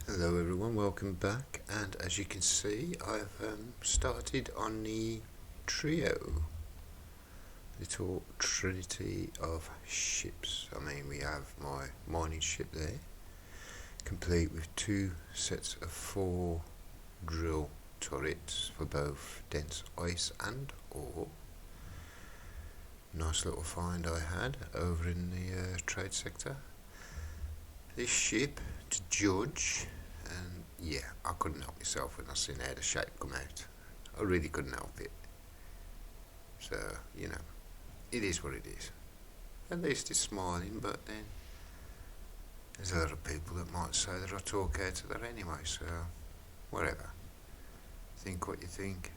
Hello everyone, welcome back, and as you can see I've started on the trio, little trinity of ships. We have my mining ship there, complete with two sets of 4 drill turrets for both dense ice and ore. Nice little find I had over in the trade sector. This ship, to judge, and yeah, I couldn't help myself when I seen how the shape come out. I really couldn't help it. So, it is what it is. At least it's smiling, but then there's a lot of people that might say that I talk out of that anyway, so whatever. Think what you think.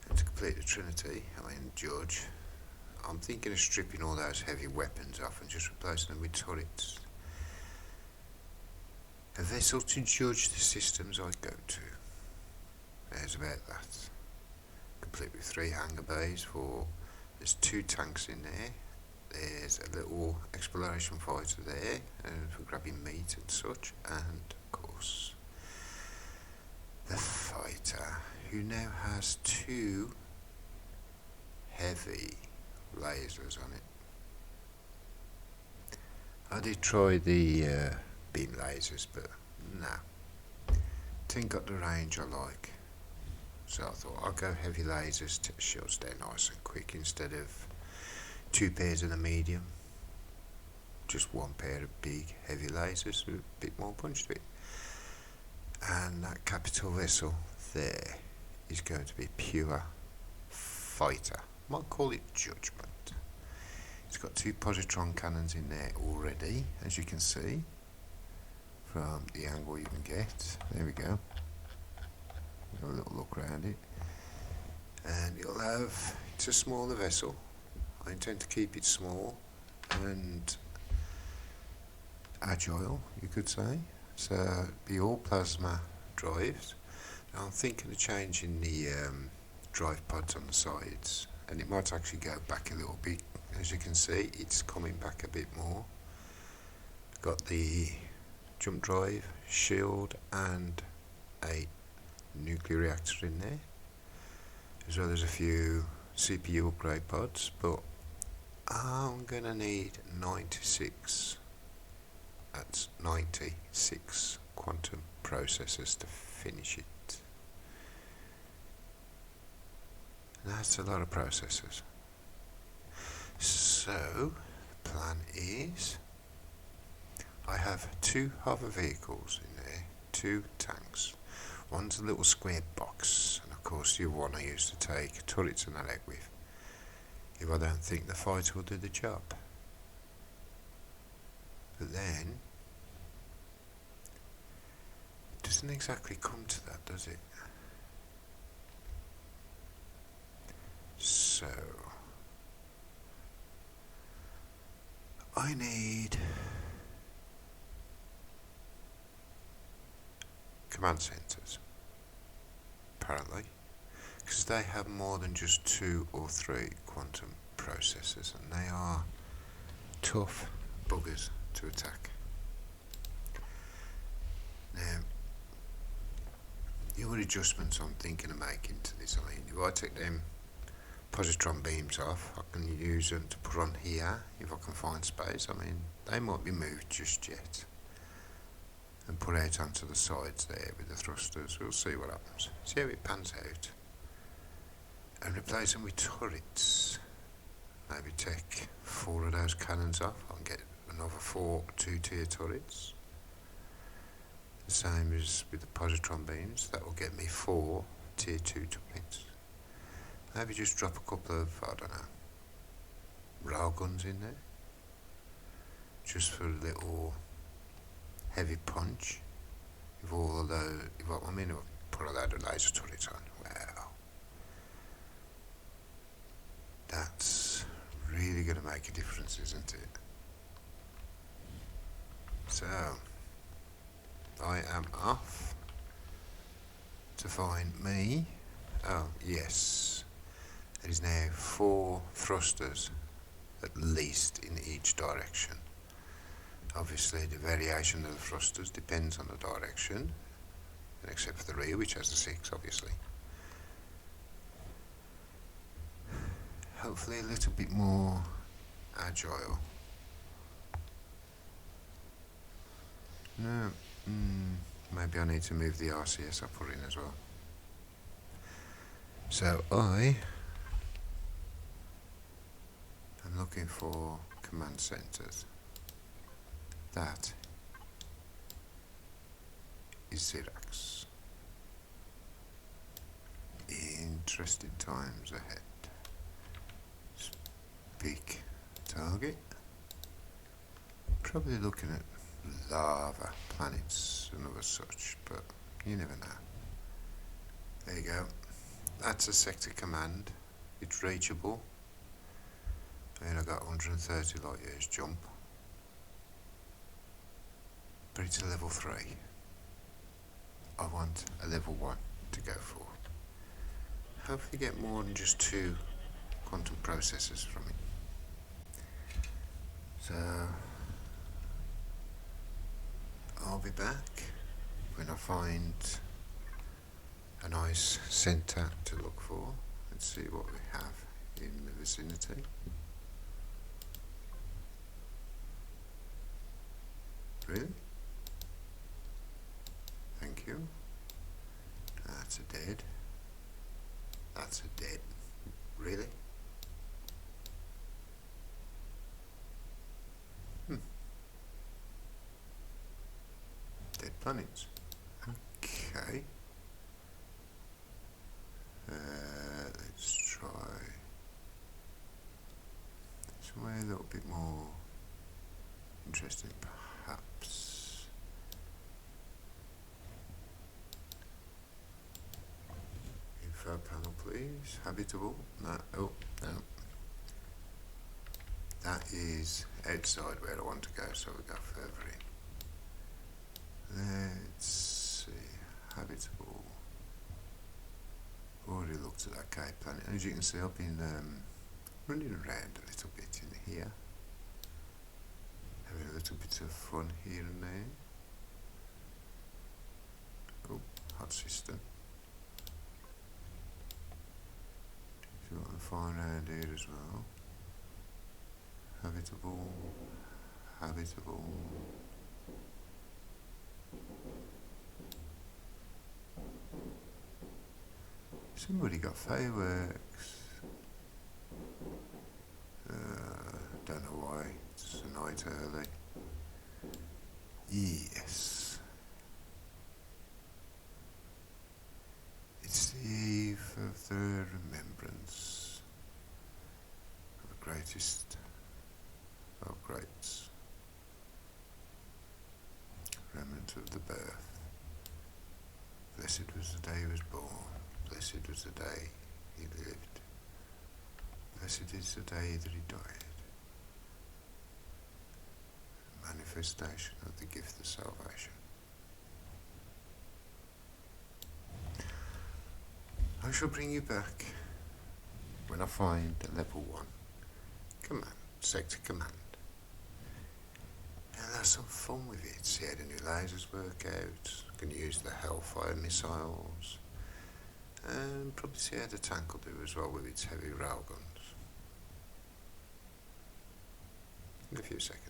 And to complete the trinity, judge, I'm thinking of stripping all those heavy weapons off and just replacing them with turrets. A vessel to judge the systems I go to. There's about that. Complete with 3 hangar bays there's 2 tanks in there. There's a little exploration fighter there for grabbing meat and such, and of course the fighter, who now has 2 heavy lasers on it. I did try the beam lasers, but nah, didn't got the range I like, so I thought I'll go heavy lasers to shuts down nice and quick instead of 2 pairs of the medium. Just 1 pair of big heavy lasers with a bit more punch to it. And that capital vessel there is going to be pure fighter. Might call it judgment. It's got 2 positron cannons in there already, as you can see from the angle you can get. There we go. Have a little look around it, and it's a smaller vessel. I intend to keep it small and agile, you could say. So be all plasma drives. Now I'm thinking of changing the drive pods on the sides, and it might actually go back a little bit. As you can see, it's coming back a bit more. Got the jump drive, shield, and a nuclear reactor in there, as well as a few CPU upgrade pods, but I'm gonna need 96 quantum processors to finish it. That's a lot of processors. So the plan is, I have 2 hover vehicles in there, 2 tanks. One's a little square box, and of course the other one I used to take turrets and that out with, if I don't think the fighter will do the job. But then, it doesn't exactly come to that, does it? So, I need command centers, apparently, because they have more than just 2 or 3 quantum processors, and they are tough buggers to attack. Now, the other adjustments I'm thinking of making to this, if I take them positron beams off, I can use them to put on here if I can find space. They might be moved just yet and put out onto the sides there with the thrusters. We'll see what happens, see how it pans out, and replace them with turrets. Maybe take 4 of those cannons off and get another 4 2-tier turrets, the same as with the positron beams. That will get me 4 tier 2 turrets. Maybe just drop a couple of, railguns in there, just for a little heavy punch. If I put a load of laser turrets on, wow, that's really going to make a difference, isn't it? So, I am off to find me. Oh yes, there is now 4 thrusters at least in each direction. Obviously the variation of the thrusters depends on the direction, except for the rear, which has the 6 obviously. Hopefully a little bit more agile. No, maybe I need to move the RCS I put in as well. So I am looking for command centers. That is Xerax. Interesting times ahead. Big target. Probably looking at lava planets and other such, but you never know. There you go. That's a sector command. It's reachable. And I got 130 light years jump. But it's a level 3. I want a level 1 to go for. Hopefully get more than just 2 quantum processors from it. So I'll be back when I find a nice centre to look for. Let's see what we have in the vicinity. Really? Thank you. That's a dead. That's a dead. Really? Dead planets. Okay. Let's try somewhere a little bit more interesting, perhaps. Info panel, please. Habitable. No. Oh, no. That is outside where I want to go, so we'll go further in. Let's see. Habitable. Already looked at that Cape planet. As you can see, I've been running around a little bit in here, having a little bit of fun here and there. Oh, hot system. See what I can find around here as well. Habitable. Habitable. Somebody got fireworks. Don't know why. It's a night early. Yes. It's the eve of the remembrance of the greatest of greats. Remnant of the birth. Blessed was the day he was born. Blessed was the day he lived. Blessed is the day that he died. Manifestation of the gift of salvation. I shall bring you back when I find a level 1 command, sector command. And have some fun with it. See how the new lasers work out. I can use the Hellfire missiles. And probably see how the tank will do as well with its heavy railguns. In a few seconds.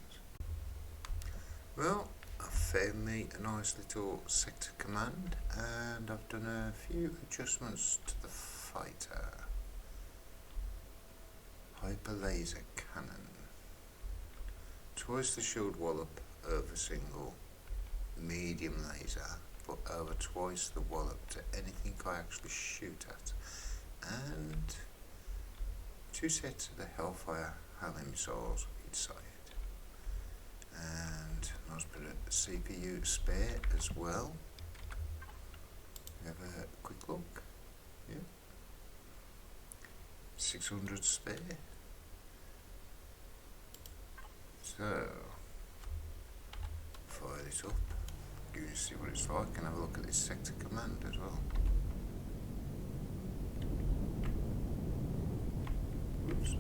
Well, I've found me a nice little sector command, and I've done a few adjustments to the fighter. Hyper laser cannon. Twice the shield wallop over single medium laser, but over twice the wallop to anything I actually shoot at. And 2 sets of the Hellfire Halley missiles each side. And a nice bit of CPU spare as well. We have a quick look. Yeah. 600 spare. So, fire this up. Give you see what it's like, and have a look at this sector command as well. Oops.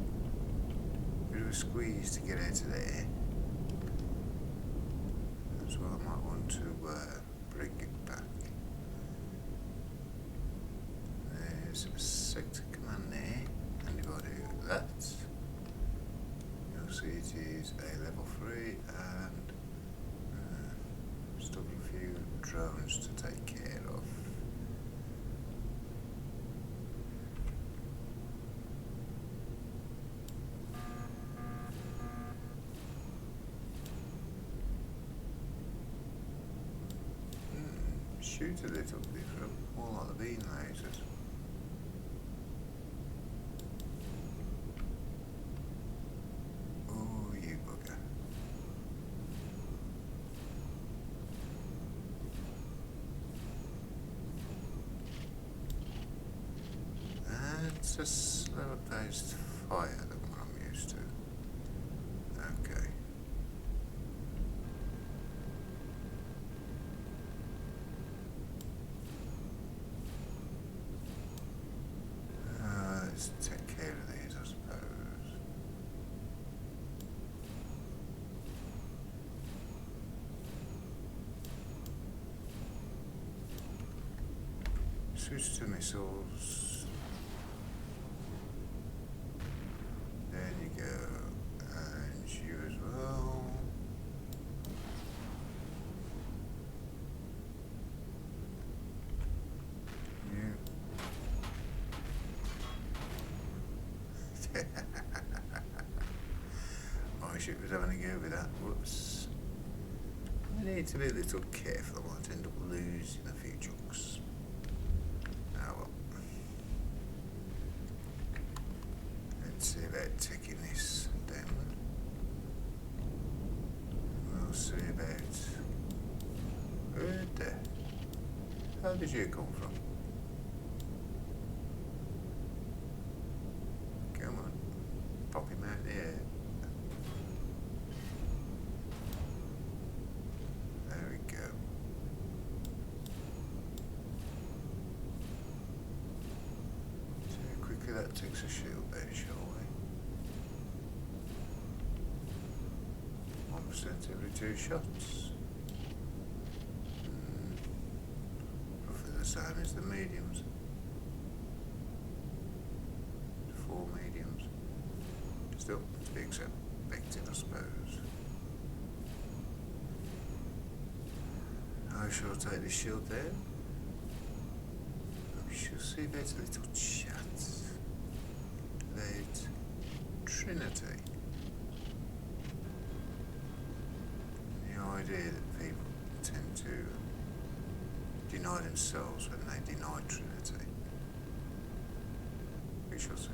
Bit of a squeeze to get out of there. as well. I might want to bring it back. There's a sector command there, and if I do that, you'll see it is a level 3 and still a few drones to take care of. Shoot a little different, more like the beam lasers. Oh, you bugger. That's a slower paced fire than what I'm used to. Okay. Let's take care of these, I suppose. Switch to missiles. There you go. And you as well. My ship was having a go with that. Whoops. I need to be a little careful. I might end up losing a few chunks. Oh well. Let's see about taking this down. We'll see about... Where the... How did you come from? Come on. Pop him out there. There we go. See how quickly that takes a shield there, shall we? 1% every 2 shots. Roughly the same as the mediums. 4 mediums. Still, to be expected, I suppose. I shall take the shield there. We shall see about a little chat. About Trinity. The idea that people tend to deny themselves when they deny Trinity. We shall see.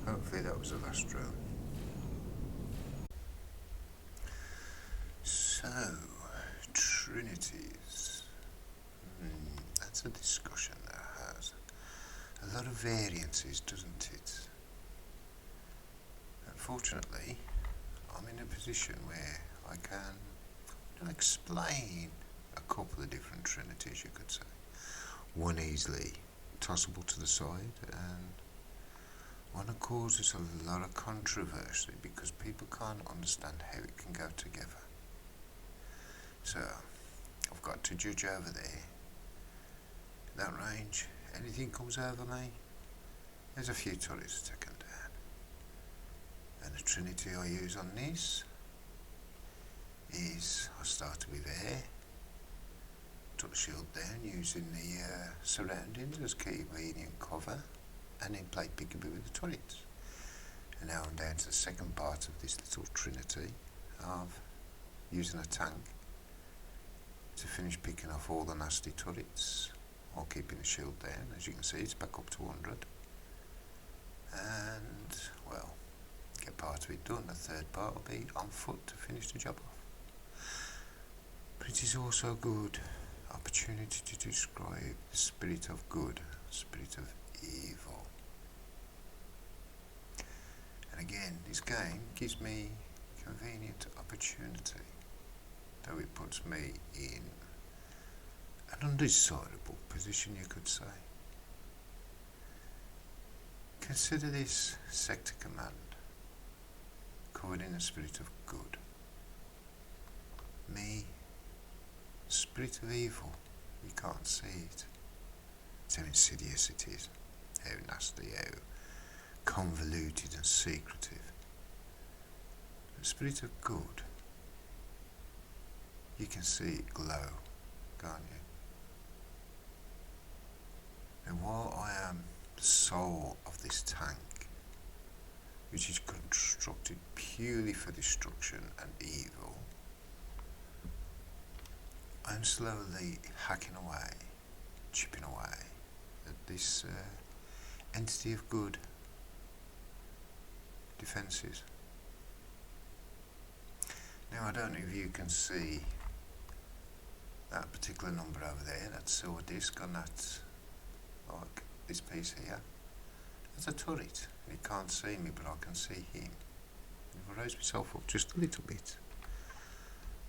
Hopefully that was the last drone. So, Trinities. That's a discussion that has a lot of variances, doesn't it? Unfortunately, I'm in a position where I can explain a couple of different Trinities, you could say. One easily tossable to the side, and one that causes a lot of controversy because people can't understand how it can go together. So, I've got to judge over there. That range, anything comes over me, there's a few turrets taken down. And the Trinity I use on this is, I started with air, took the shield down using the surroundings as convenient cover, and then played peekaboo with the turrets. And now I'm down to the second part of this little Trinity of using a tank to finish picking off all the nasty turrets while keeping the shield down. As you can see, it's back up to 100. And, well, get part of it done. The third part will be on foot to finish the job off. But it is also a good opportunity to describe the spirit of good, spirit of evil. And again, this game gives me convenient opportunity, though it puts me in An undesirable position, you could say. Consider this sector command covered in the spirit of good. Me, spirit of evil, you can't see it. It's how insidious it is, how nasty, how convoluted and secretive. The spirit of good, you can see it glow, can't you? And while I am the soul of this tank, which is constructed purely for destruction and evil, I'm slowly hacking away, chipping away at this entity of good defences. Now, I don't know if you can see that particular number over there, that silver disc on that, like this piece here. That's a turret. He can't see me, but I can see him. If I raise myself up just a little bit,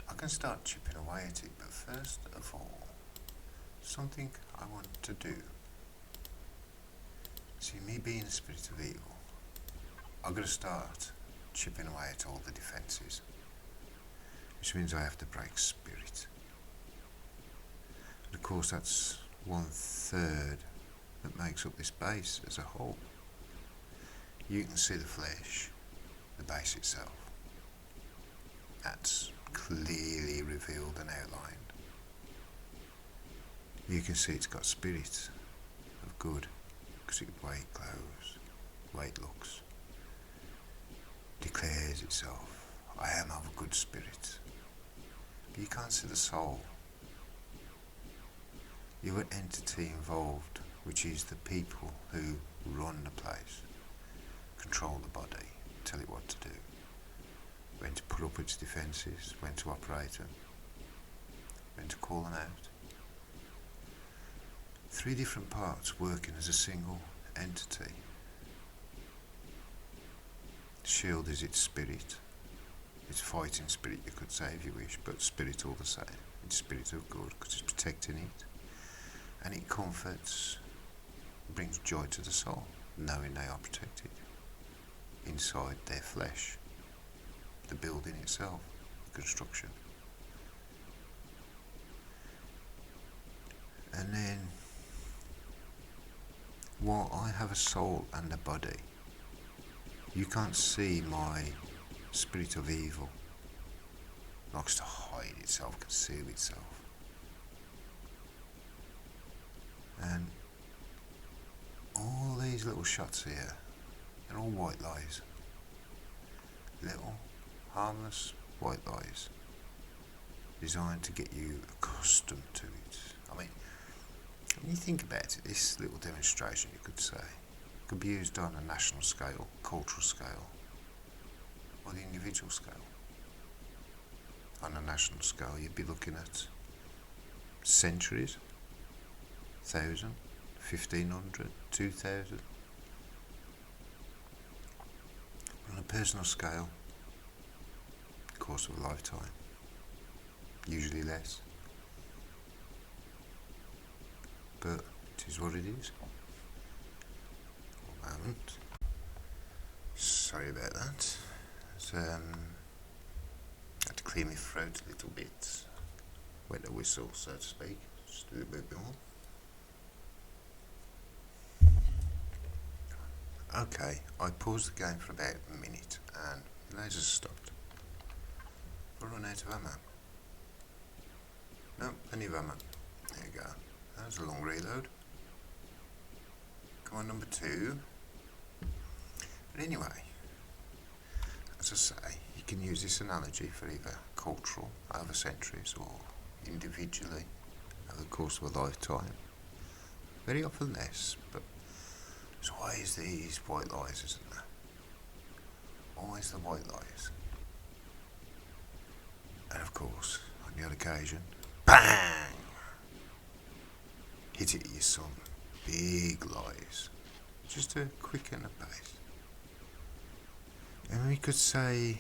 I can start chipping away at it. But first of all, something I want to do. See, me being the spirit of evil, I've got to start chipping away at all the defences, which means I have to break spirit. And of course, that's 1/3 that makes up this base as a whole. You can see the flesh, the base itself. That's clearly revealed and outlined. You can see it's got spirit of good, because its way it glows, the way it looks, declares itself. I am of a good spirit. But you can't see the soul. You're an entity involved, which is the people who run the place, control the body, tell it what to do, when to put up its defences, when to operate them, when to call them out. 3 different parts working as a single entity. The shield is its spirit, its fighting spirit, you could say if you wish, but spirit all the same. It's spirit of good because it's protecting it, and it comforts, brings joy to the soul, knowing they are protected inside their flesh, the building itself, the construction. And then, while I have a soul and a body, you can't see my spirit of evil. It likes to hide itself, conceal itself. And all these little shots here, they're all white lies. Little, harmless white lies, designed to get you accustomed to it. I mean, when you think about it, this little demonstration, you could say, could be used on a national scale, cultural scale, or the individual scale. On a national scale, you'd be looking at centuries, 1,000, 1,500, 2,000. On a personal scale, course of a lifetime, usually less, but it is what it is. One moment. Sorry about that. Had to clear my throat a little bit, wet the whistle, so to speak, just a little bit more. Okay, I paused the game for about a minute and the lasers stopped. I run out of ammo. No, plenty of ammo. There you go. That was a long reload. Come on, number 2. But anyway, as I say, you can use this analogy for either cultural, over centuries, or individually, over the course of a lifetime. Very often less, but there's always these white lies, isn't there? Always the white lies. And of course, on the odd occasion, bang! Hit it with some big lies, just to quicken the pace. And we could say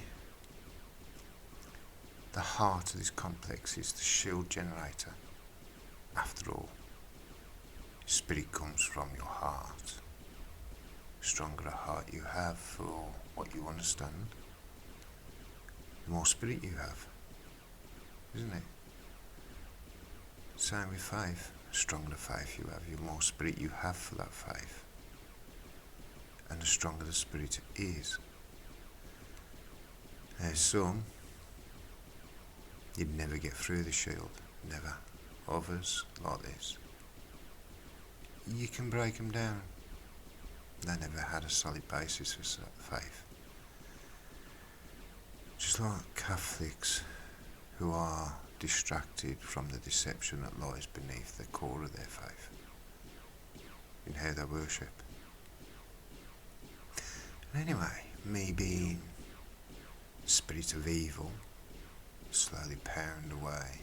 the heart of this complex is the shield generator. After Spirit comes from your heart. The stronger a heart you have for what you understand, the more spirit you have, isn't it? Same with faith. The stronger the faith you have, the more spirit you have for that faith. And the stronger the spirit is. There's some, you'd never get through the shield. Never. Others, like this, you can break them down. They never had a solid basis for faith. Just like Catholics who are distracted from the deception that lies beneath the core of their faith, in how they worship. And anyway, me being spirit of evil, slowly pound away.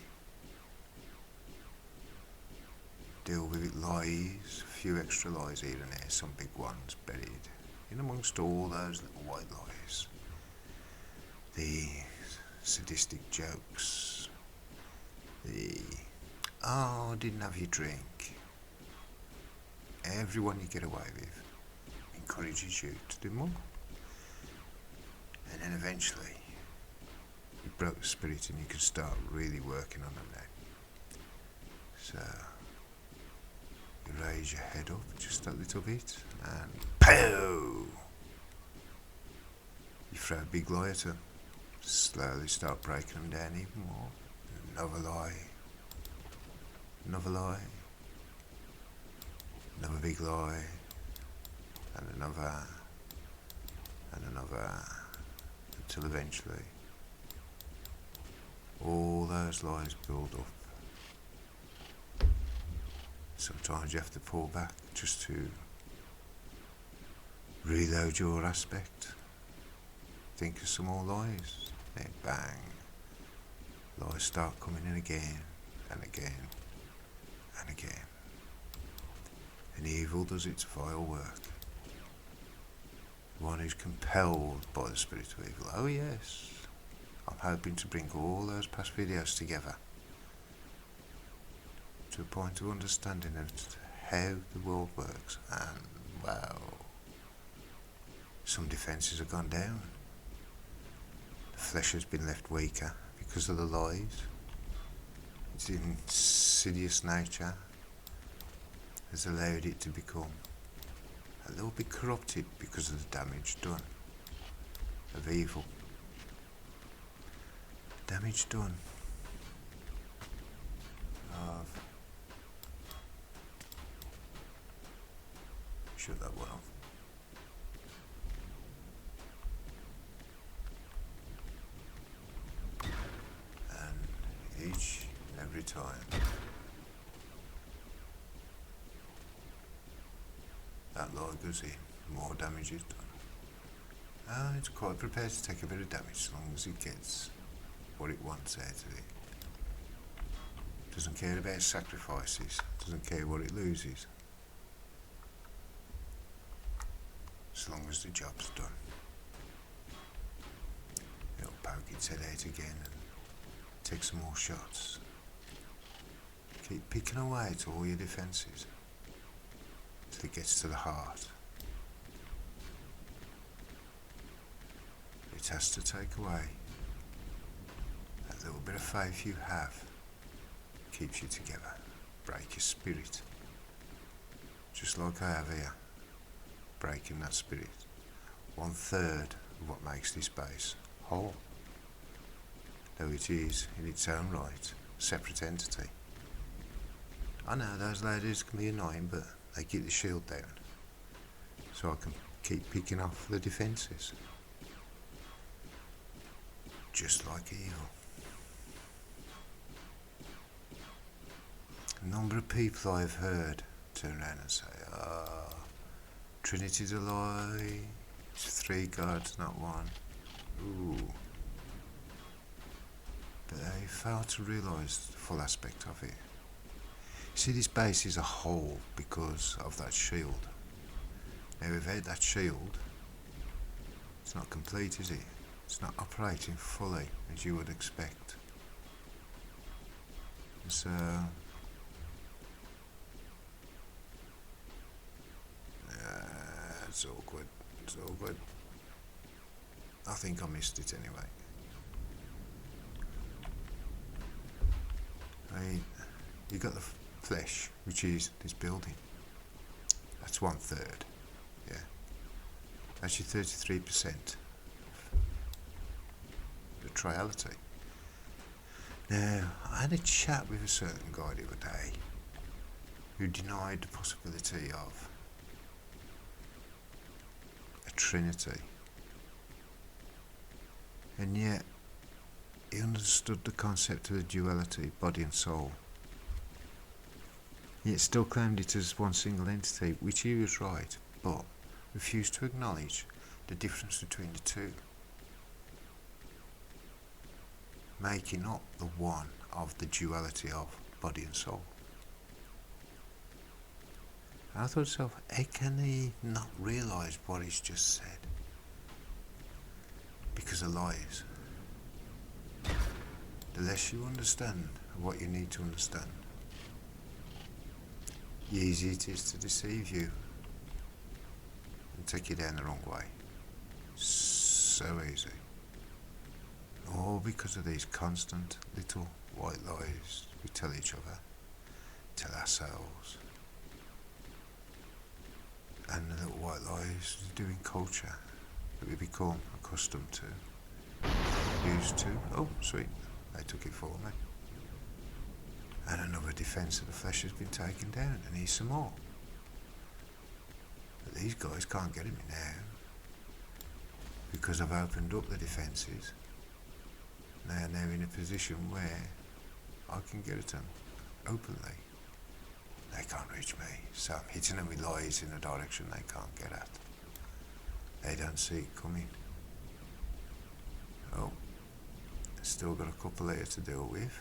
Deal with it, lies, a few extra lies here and there, some big ones buried in amongst all those little white lies. The sadistic jokes, the "oh, I didn't have your drink." Everyone you get away with encourages you to do more. And then eventually you broke the spirit and you can start really working on them now. So you raise your head up just a little bit and pow! You throw a big lie at them. Slowly start breaking them down even more. Another lie. Another lie. Another big lie. And another. And another. Until eventually all those lies build up. Sometimes you have to pull back just to reload your aspect. Think of some more lies. Then bang. Lies start coming in again and again and again. And evil does its vile work. One who's compelled by the spirit of evil. Oh yes. I'm hoping to bring all those past videos together to a point of understanding of how the world works, and wow, some defences have gone down. The flesh has been left weaker because of the lies. Its insidious nature has allowed it to become a little bit corrupted because of the damage done of evil. Damage done of... Shut that one off. And each and every time that lie goes in, more damage is done. And it's quite prepared to take a bit of damage as long as it gets what it wants out of it. Doesn't care about sacrifices, doesn't care what it loses, as long as the job's done. It'll poke its head out again and take some more shots. Keep picking away at all your defences till it gets to the heart. It has to take away that little bit of faith you have. Keeps you together. Break your spirit. Just like I have here. Breaking that spirit. 1/3 of what makes this base whole. Though it is, in its own right, a separate entity. I know those ladies can be annoying, but they keep the shield down. So I can keep picking off the defences. Just like evil. A number of people I've heard turn around and say, Trinity's a lie, it's 3 gods, not one. Ooh. But they fail to realise the full aspect of it. See, this base is a whole because of that shield. Now without that shield, it's not complete, is it? It's not operating fully as you would expect. So That's awkward. It's awkward. I think I missed it anyway. You got the flesh, which is this building. That's 1/3. Yeah. That's your 33%. The triality. Now, I had a chat with a certain guy the other day who denied the possibility of a trinity. And yet, he understood the concept of the duality, body and soul. Yet still claimed it as one single entity, which he was right, but refused to acknowledge the difference between the two, making up the one of the duality of body and soul. And I thought to myself, how can he not realise what he's just said? Because of lies. The less you understand what you need to understand, the easier it is to deceive you and take you down the wrong way. So easy. All because of these constant little white lies we tell each other, tell ourselves. And the little white lies we do in culture that we become accustomed to, used to. Oh, sweet, they took it for me. And another defence of the flesh has been taken down, and here's some more. But these guys can't get at me now, because I've opened up the defences. They are now in a position where I can get at them openly. They can't reach me, so I'm hitting them with lies in a direction they can't get at. They don't see it coming. Oh, still got a couple here to deal with.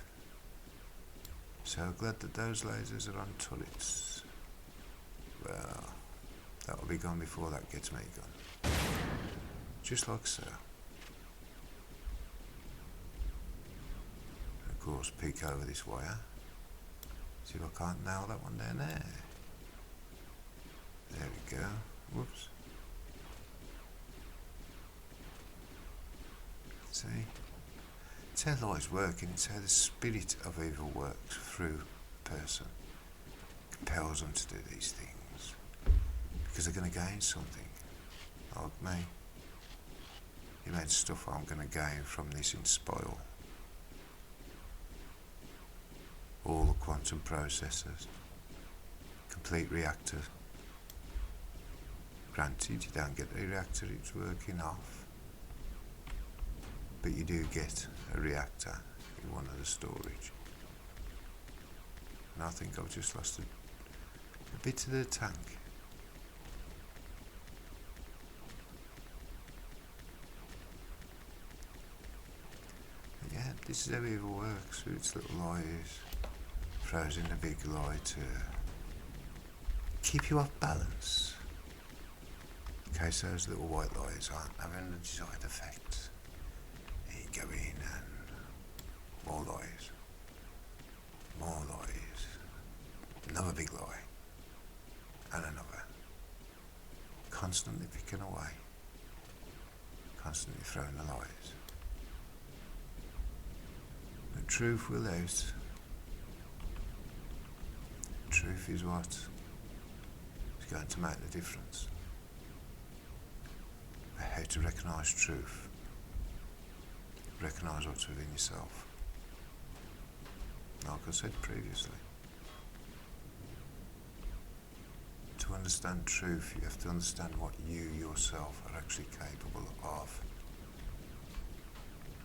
So glad that those lasers are on turrets. Well, that'll be gone before that gets me gone. Just like so. Of course, peek over this wire. See if I can't nail that one down there. There we go. Whoops. See? It's how lies work, and it's how the spirit of evil works through a person. Compels them to do these things. Because they're going to gain something. Like me. The amount of stuff I'm going to gain from this in spoil. All the quantum processors. Complete reactor. Granted, you don't get the reactor, it's working off. But you do get a reactor in one of the storage. And I think I've just lost a bit of the tank. But yeah, this is how evil works with its little lies. Throws in a big lie to keep you off balance. In case those little white lies aren't having the desired effect. Go in and more lies, another big lie, and another. Constantly picking away, constantly throwing the lies. The truth will out. The truth is what is going to make the difference. How to recognise truth. Recognise what's within yourself. Like I said previously, to understand truth, you have to understand what you yourself are actually capable of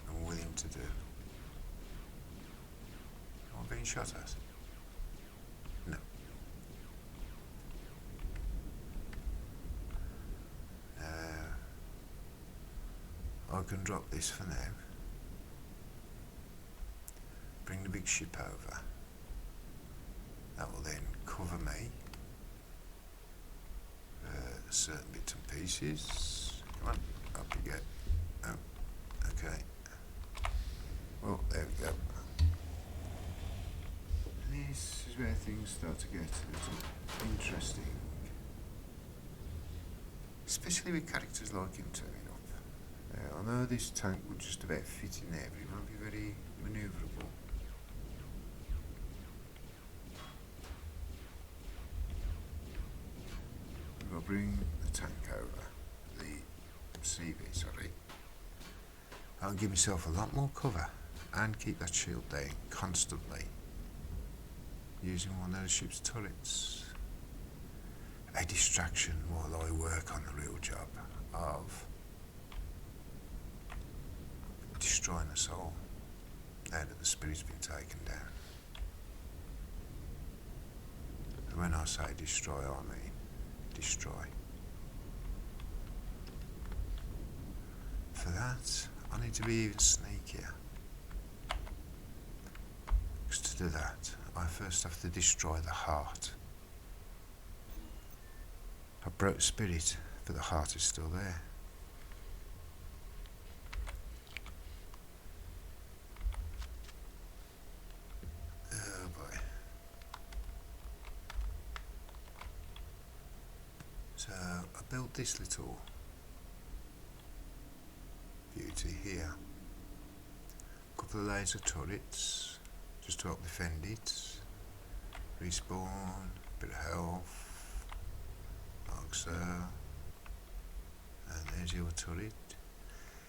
and willing to do. Am I being shot at? No. I can drop this for now. Bring the big ship over. That will then cover me. Certain bits and pieces. Come on, up you go. Oh, okay. Oh, there we go. This is where things start to get a little interesting. especially with characters like him turning up. I know this tank would just about fit in there, but it won't be very manoeuvrable. I'll bring the tank over, the CV, sorry. I'll give myself a lot more cover and keep that shield down constantly using one of the ship's turrets. A distraction while I work on the real job of destroying a soul now that the spirit's been taken down. And when I say destroy, I mean destroy. For that, I need to be even sneakier. Because to do that, I first have to destroy the heart. I broke spirit, but the heart is still there. Oh boy. So I built this little beauty here. A couple of laser turrets just to help defend it. Respawn, bit of health. Like so. And there's your turret.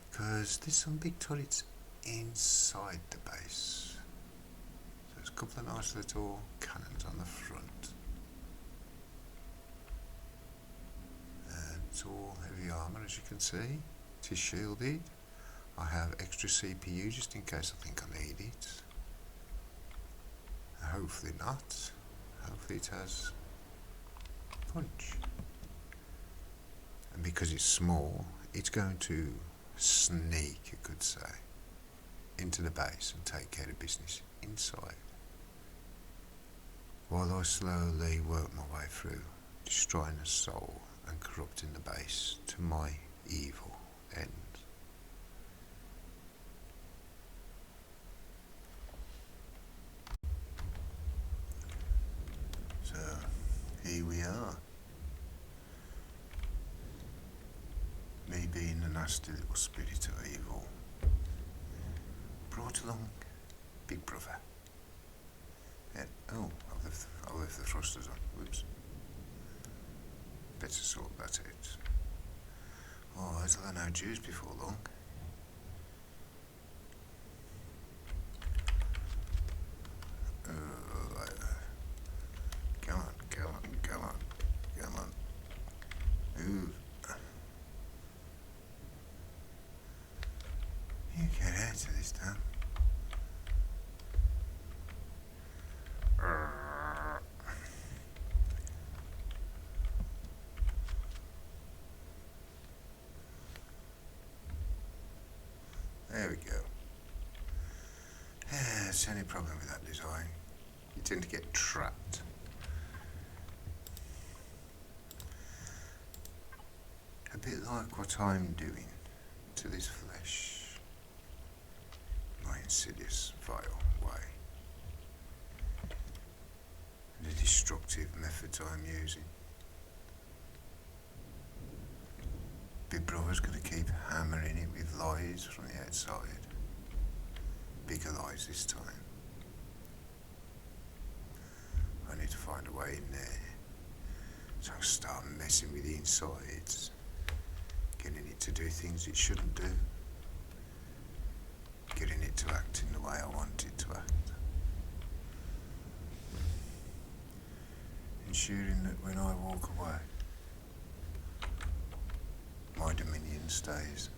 Because there's some big turrets inside the base. So there's a couple of nice little cannons on the front. And it's all heavy armour, as you can see. It is shielded. I have extra CPU just in case I think I need it. Hopefully not. Hopefully it has punch. And because it's small, it's going to sneak, you could say, into the base and take care of business inside. While I slowly work my way through, destroying the soul and corrupting the base to my evil end. So, here we are. Me being a nasty little spirit of evil, brought along Big Brother. And, oh, I've left the thrusters on. Whoops. Better sort that out. Oh, it'll have no juice before long. Come on, come on, come on, come on. Move. You get out of this town. There we go. That's the only problem with that design. You tend to get trapped. A bit like what I'm doing to this flesh. My insidious, vile way. The destructive methods I'm using. Big Brother's going to keep hammering it with lies from the outside. Bigger lies this time. I need to find a way in there. So I'll start messing with the insides. Getting it to do things it shouldn't do. Getting it to act in the way I want it to act. Ensuring that when I walk away, my dominion stays,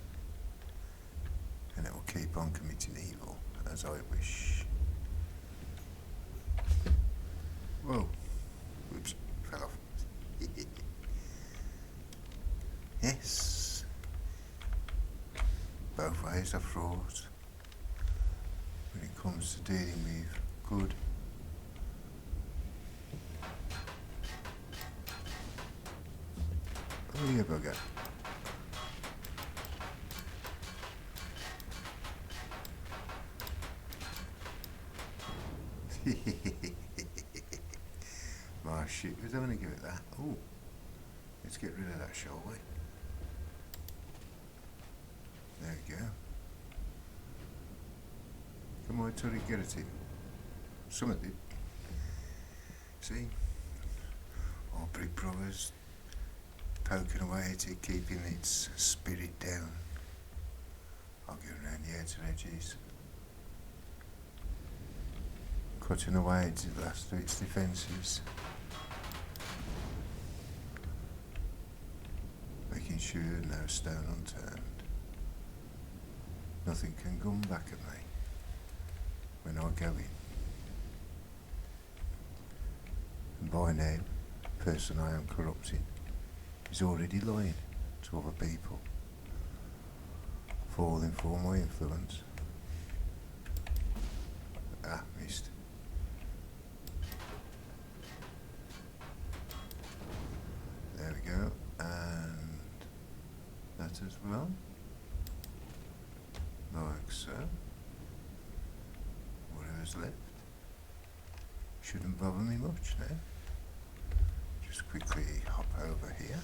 and it will keep on committing evil as I wish. Whoa, whoops, fell off. Yes, both ways are fraught when it comes to dealing with good. Oh, you bugger. My shit, was I going to give it that? Oh, let's get rid of that, shall we? There we go. Come on, till you get it in. Something did. See? Our Big Brother's poking away at it, keeping its spirit down. I'll go around the outer edges. Cutting away at the last of its defences. Making sure no stone unturned. Nothing can come back at me when I go in. And by now, the person I am corrupting is already lying to other people, falling for my influence. Ah, missed. There we go, and that as well, like so. Whatever's left shouldn't bother me much now. Just quickly hop over here.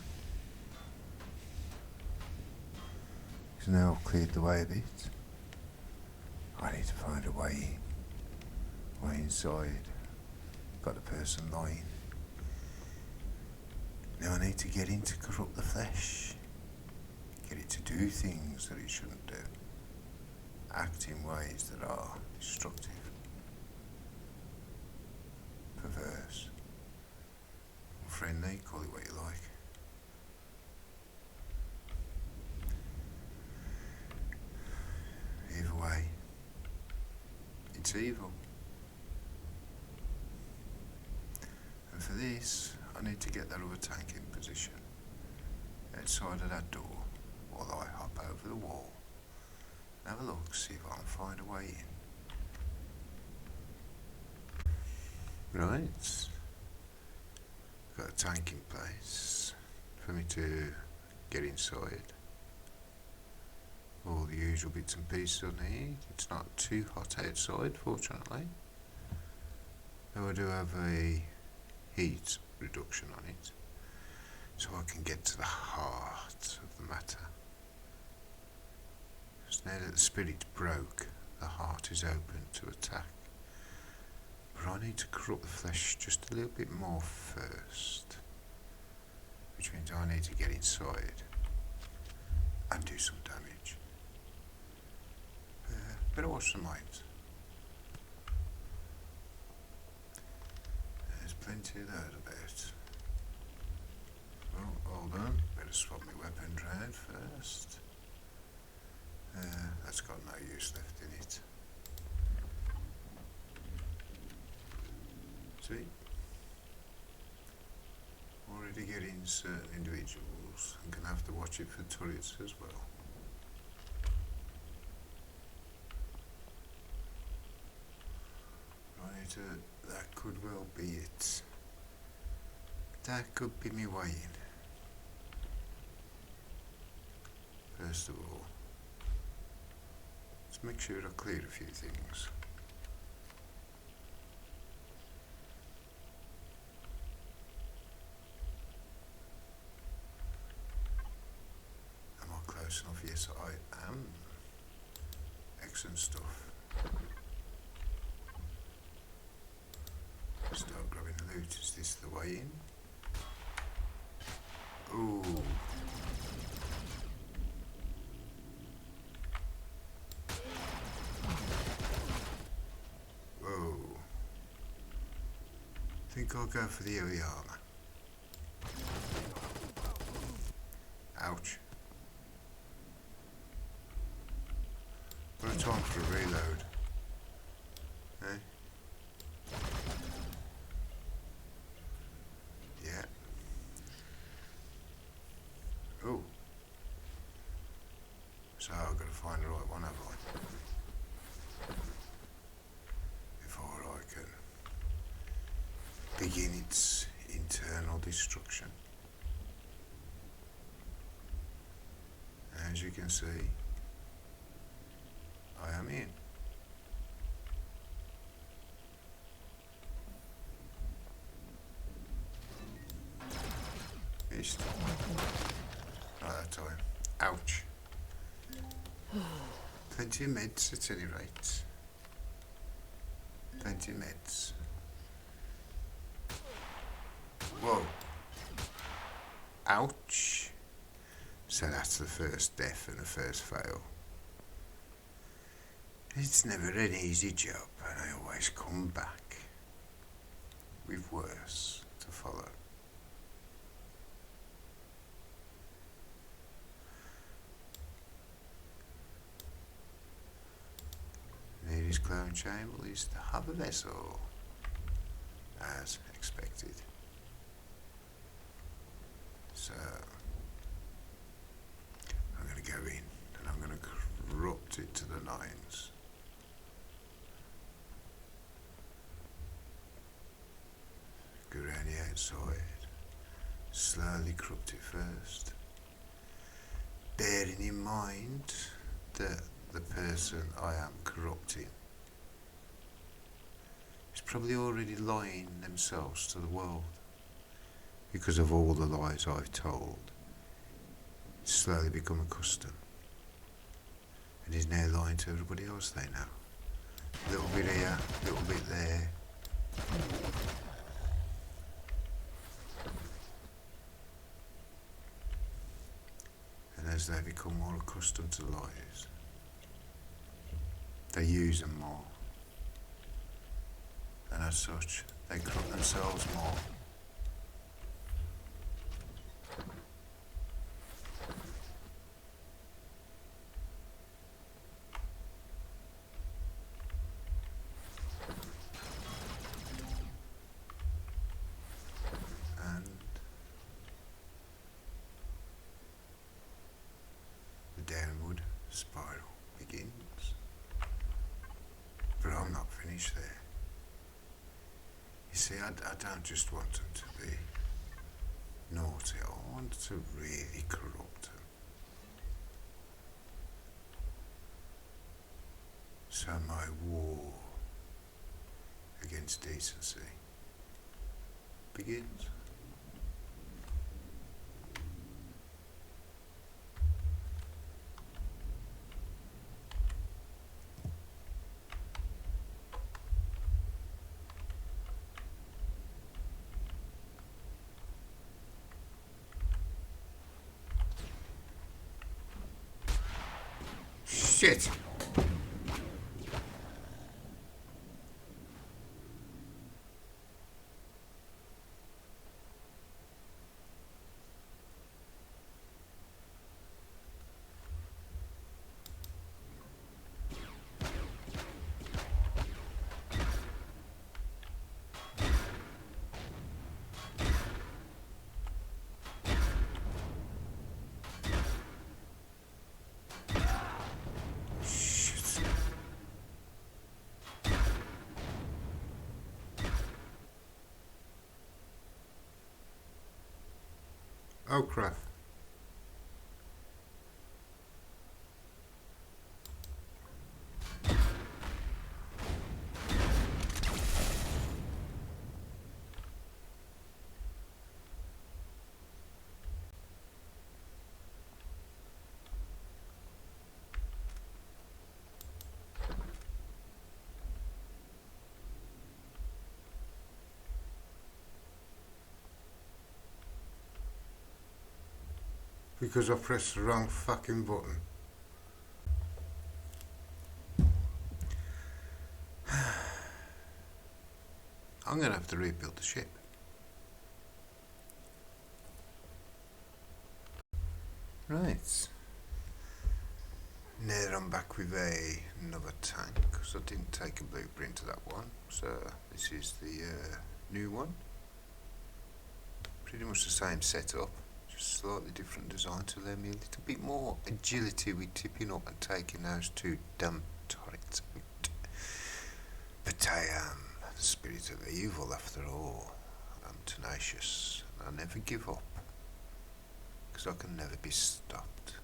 So now I've cleared the way a bit. I need to find a way in. Way inside. Got the person lying. Now I need to get in to corrupt the flesh. Get it to do things that it shouldn't do. Act in ways that are destructive. Perverse. Friendly, call it what you like. Either way, it's evil. And for this, I need to get that other tank in position outside of that door while I hop over the wall and have a look, see if I can find a way in. Right, got a tank in place for me to get inside. All the usual bits and pieces I need. It's not too hot outside, fortunately. Though I do have a heat reduction on it, so I can get to the heart of the matter. Because now that the spirit broke, the heart is open to attack. But I need to corrupt the flesh just a little bit more first, which means I need to get inside and do some damage. Better watch the minds. There's plenty of that about. Well, hold on, better swap my weapon round first. That's got no use left in it. See? Already getting certain individuals. I'm going to have to watch it for turrets as well. Right, that could well be it. That could be me way in. First of all, let's make sure I clear a few things. Am I close enough? Yes, I am. Excellent stuff. Start grabbing the loot. Is this the way in? Ooh. Whoa. Think I'll go for the heavy armor. Ouch. What a time for a reload. Eh? Yeah. Oh. So I've got to find the right one, have I? Before I can begin its internal destruction. As you can see, I am in. Missed. Not that time. Ouch. Plenty of meds at any rate. Plenty of meds. Whoa. Ouch. So that's the first death and the first fail. It's never an easy job, and I always come back with worse to follow. Nearest clone chamber is to have a vessel, as expected. So I'm going to go in and I'm going to corrupt it to the nines. Go around the outside, slowly corrupt it first, bearing in mind that the person I am corrupting is probably already lying themselves to the world because of all the lies I've told. It's slowly become accustomed and is now lying to everybody else they know. A little bit here, a little bit there. And as they become more accustomed to lies, they use them more. And as such, they corrupt themselves more. And the downward spiral begins. But I'm not finished there. You see, I don't just want them to be naughty, I want to really corrupt them. So my war against decency begins. Shit! Oh crap. Because I pressed the wrong fucking button. I'm gonna have to rebuild the ship. Right. Now I'm back with another tank, because I didn't take a blueprint to that one. So this is the new one. Pretty much the same setup. Slightly different design to allow me a little bit more agility with tipping up and taking those two dumb turrets out. But I am the spirit of evil after all. I'm tenacious and I never give up, because I can never be stopped.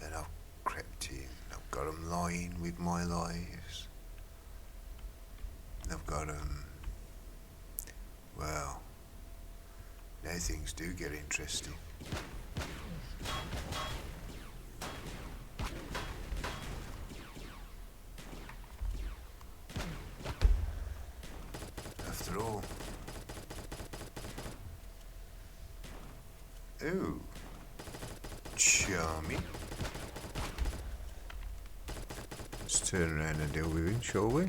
And I've crept in, I've got them lying with my lies. I've got them, well, now things do get interesting. after all. Ooh. Charming. Let's turn around and deal with him, shall we?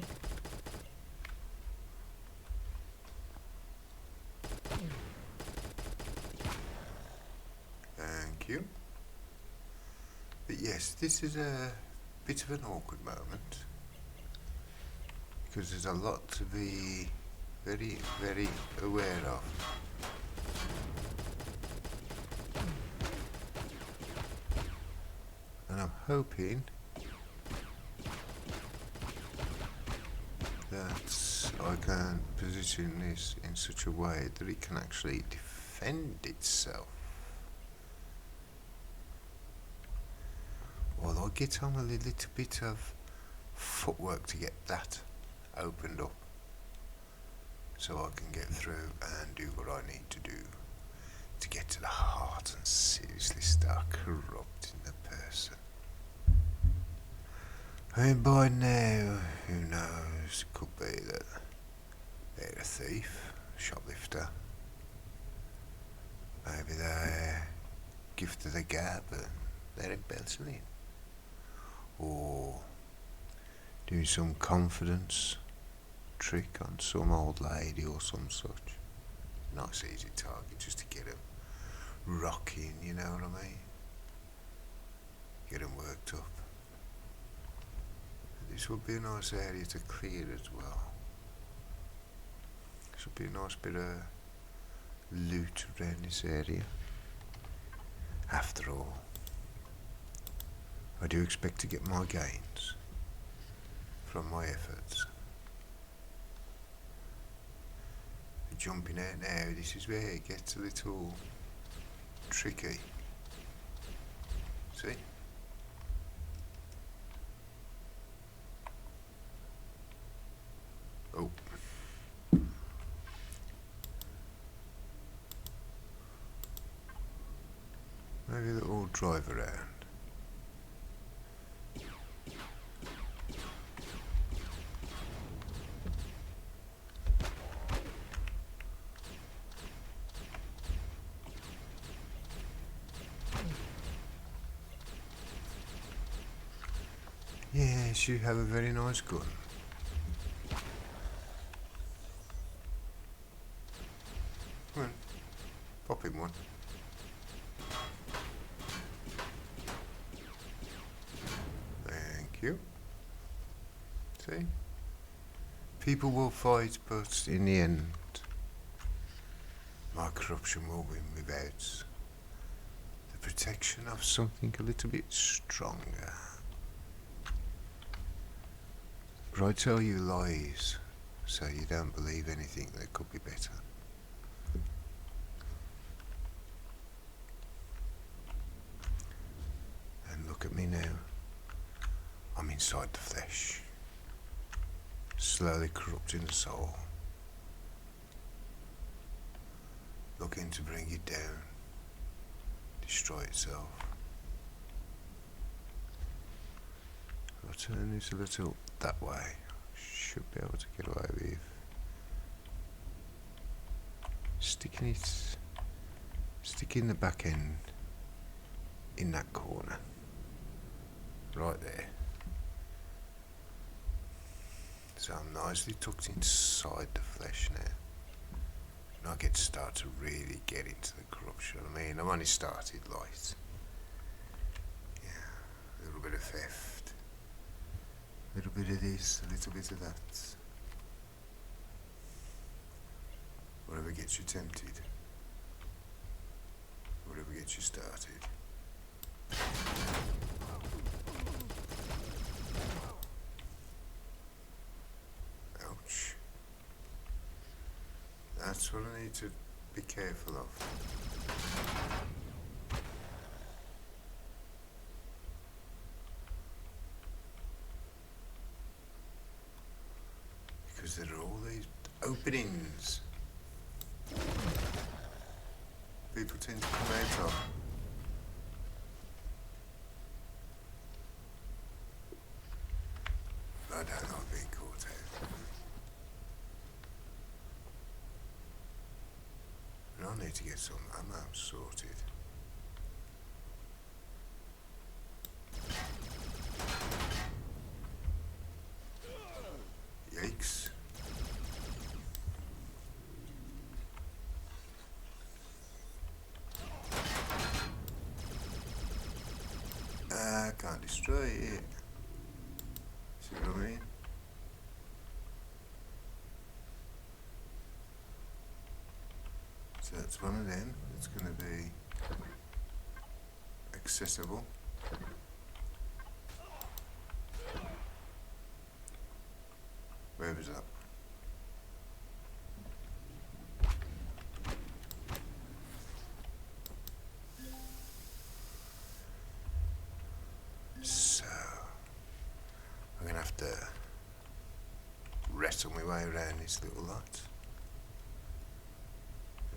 Thank you. But yes, this is a bit of an awkward moment, because there's a lot to be very, very aware of. And I'm hoping that I can position this in such a way that it can actually defend itself. Well, I get on a little bit of footwork to get that opened up, so I can get through and do what I need to do to get to the heart and seriously start corrupting the person. And by now, who knows, it could be that they're a thief, shoplifter. Maybe they're gift of the gab and they're embezzling. Or doing some confidence trick on some old lady or some such. Nice easy target just to get them rocking, you know what I mean? Get them worked up. This would be a nice area to clear as well. This would be a nice bit of loot around this area. After all, I do expect to get my gains from my efforts. Jumping out now, this is where it gets a little tricky. See? Oh. Maybe they'll drive around. Yes, you have a very nice gun. Come on, pop him one. Thank you. See? People will fight, but in the end, my corruption will win without the protection of something a little bit stronger. But I tell you lies, so you don't believe anything that could be better. And look at me now. I'm inside the flesh, slowly corrupting the soul, looking to bring it down, destroy itself. I'll turn this a little that way. Should be able to get away with sticking the back end in that corner, right there. So I'm nicely tucked inside the flesh now. And I get to start to really get into the corruption. I mean, I've only started light. Yeah, a little bit of theft. A little bit of this, a little bit of that. Whatever gets you tempted. Whatever gets you started. Ouch. That's what I need to be careful of. Because there are all these openings people tend to come out of. I don't like being caught out. I need to get some ammo sorted. Yikes. I can't destroy it. See what I mean? So that's one of them. It's going to be accessible. Where was that? So I'm going to have to wrestle my way around this little lot.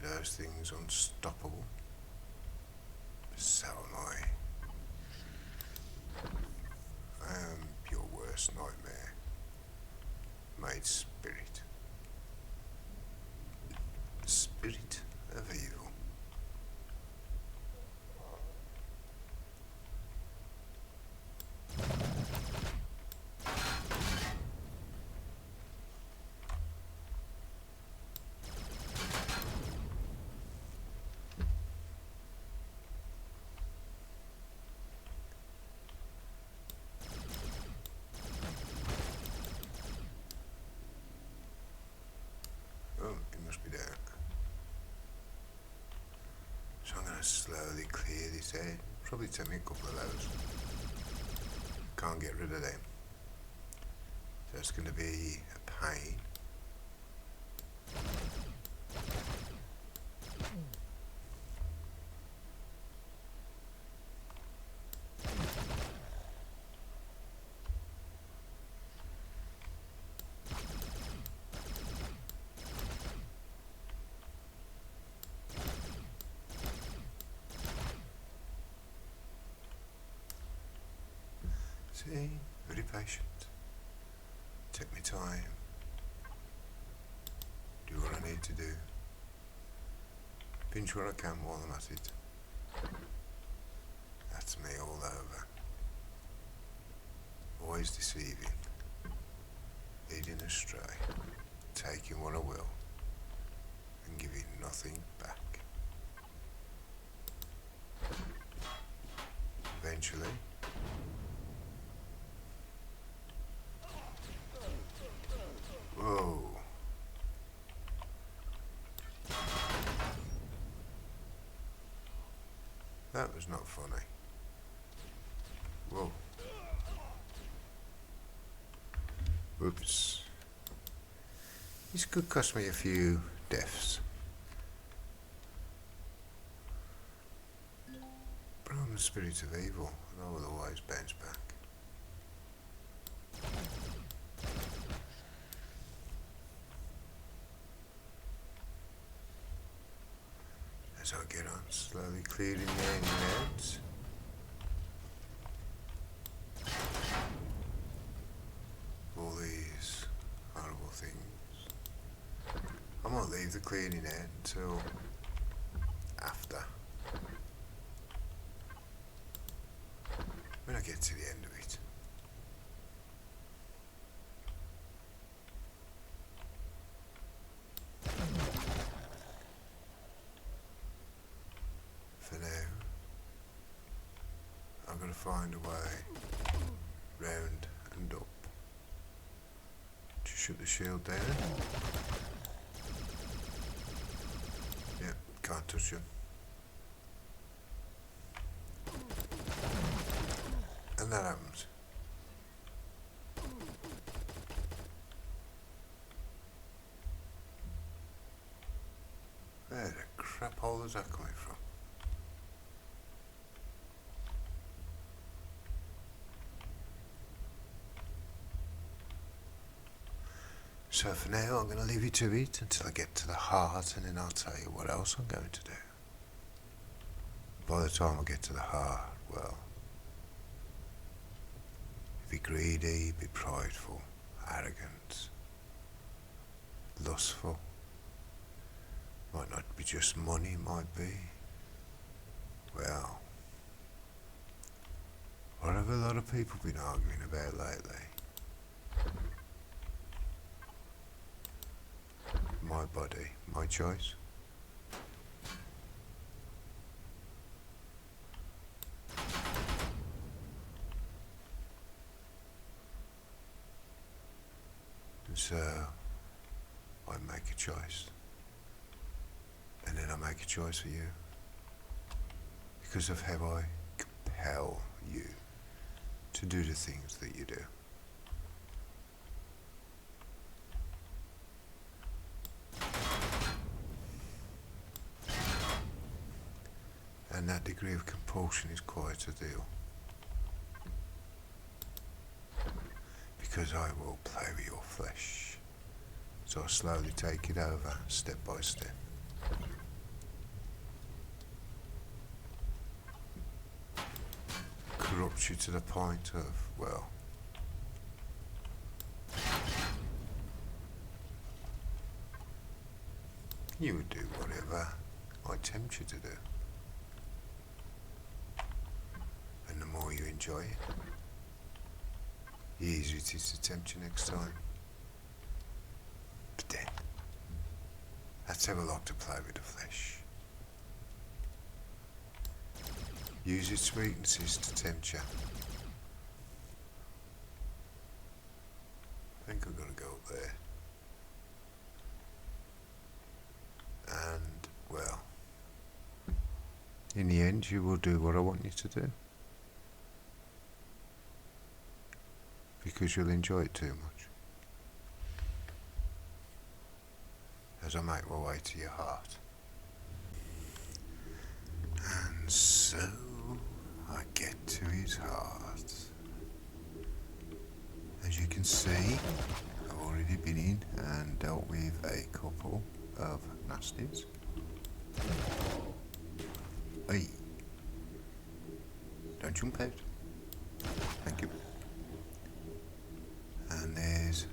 Those things unstoppable. So am I. I am your worst nightmare. Made spirit. Spirit of evil. Oh, it must be down. So I'm going to slowly clear this out. Probably take me a couple of those. Can't get rid of them. So it's going to be a pain. See, very patient. Take my time. Do what I need to do. Pinch where I can while I'm at it. That's me all over. Always deceiving. Leading astray. Taking what I will. And giving nothing back. Eventually, whoa. That was not funny. Whoa. Oops. This could cost me a few deaths. But I'm the spirit of evil, and I will always bounce back. As I get on, slowly clearing the heads. All these horrible things. I might leave the clearing out until after. When I get to the end of it. For now, I'm going to find a way round and up to shut the shield down. Yep, can't touch him. And that happens. Where the crap hole is that coming from? So for now I'm going to leave you to it until I get to the heart, and then I'll tell you what else I'm going to do. By the time I get to the heart, well, be greedy, be prideful, arrogant, lustful, Might not be just money, might be, well, what have a lot of people been arguing about lately? My body, my choice. So, I make a choice. And then I make a choice for you. Because of how I compel you to do the things that you do. And that degree of compulsion is quite a deal. Because I will play with your flesh. So I slowly take it over, step by step. Corrupt you to the point of, well, you would do whatever I tempt you to do. And the more you enjoy it, the easier it is to tempt you next time. But then, that's how I like to play with the flesh. Use its weaknesses to tempt you. I think I'm gonna go up there. And, well, in the end you will do what I want you to do. Because you'll enjoy it too much. As I make my way to your heart. And so I get to his heart. As you can see, I've already been in and dealt with a couple of nasties. Hey, don't jump out. Thank you. And there's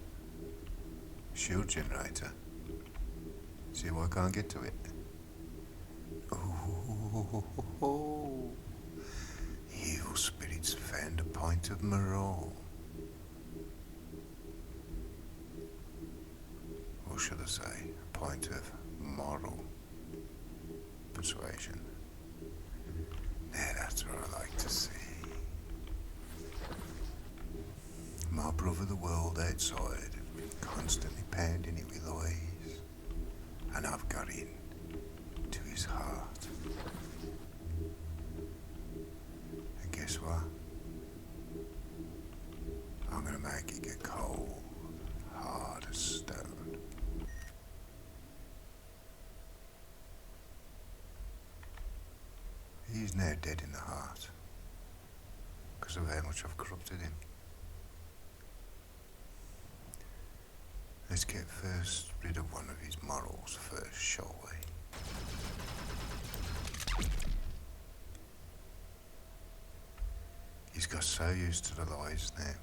shield generator. See why I can't get to it? Oh, evil spirits found a point of morale. Or should I say, a point of moral persuasion. Now that's what I like to see. My brother the world outside has been constantly pounding it with lies, and I've got in to his heart. And guess what? I'm gonna make it get cold, hard as stone. He's now dead in the heart, because of how much I've corrupted him. Let's get first rid of one of his morals first, shall we? He's got so used to the lies now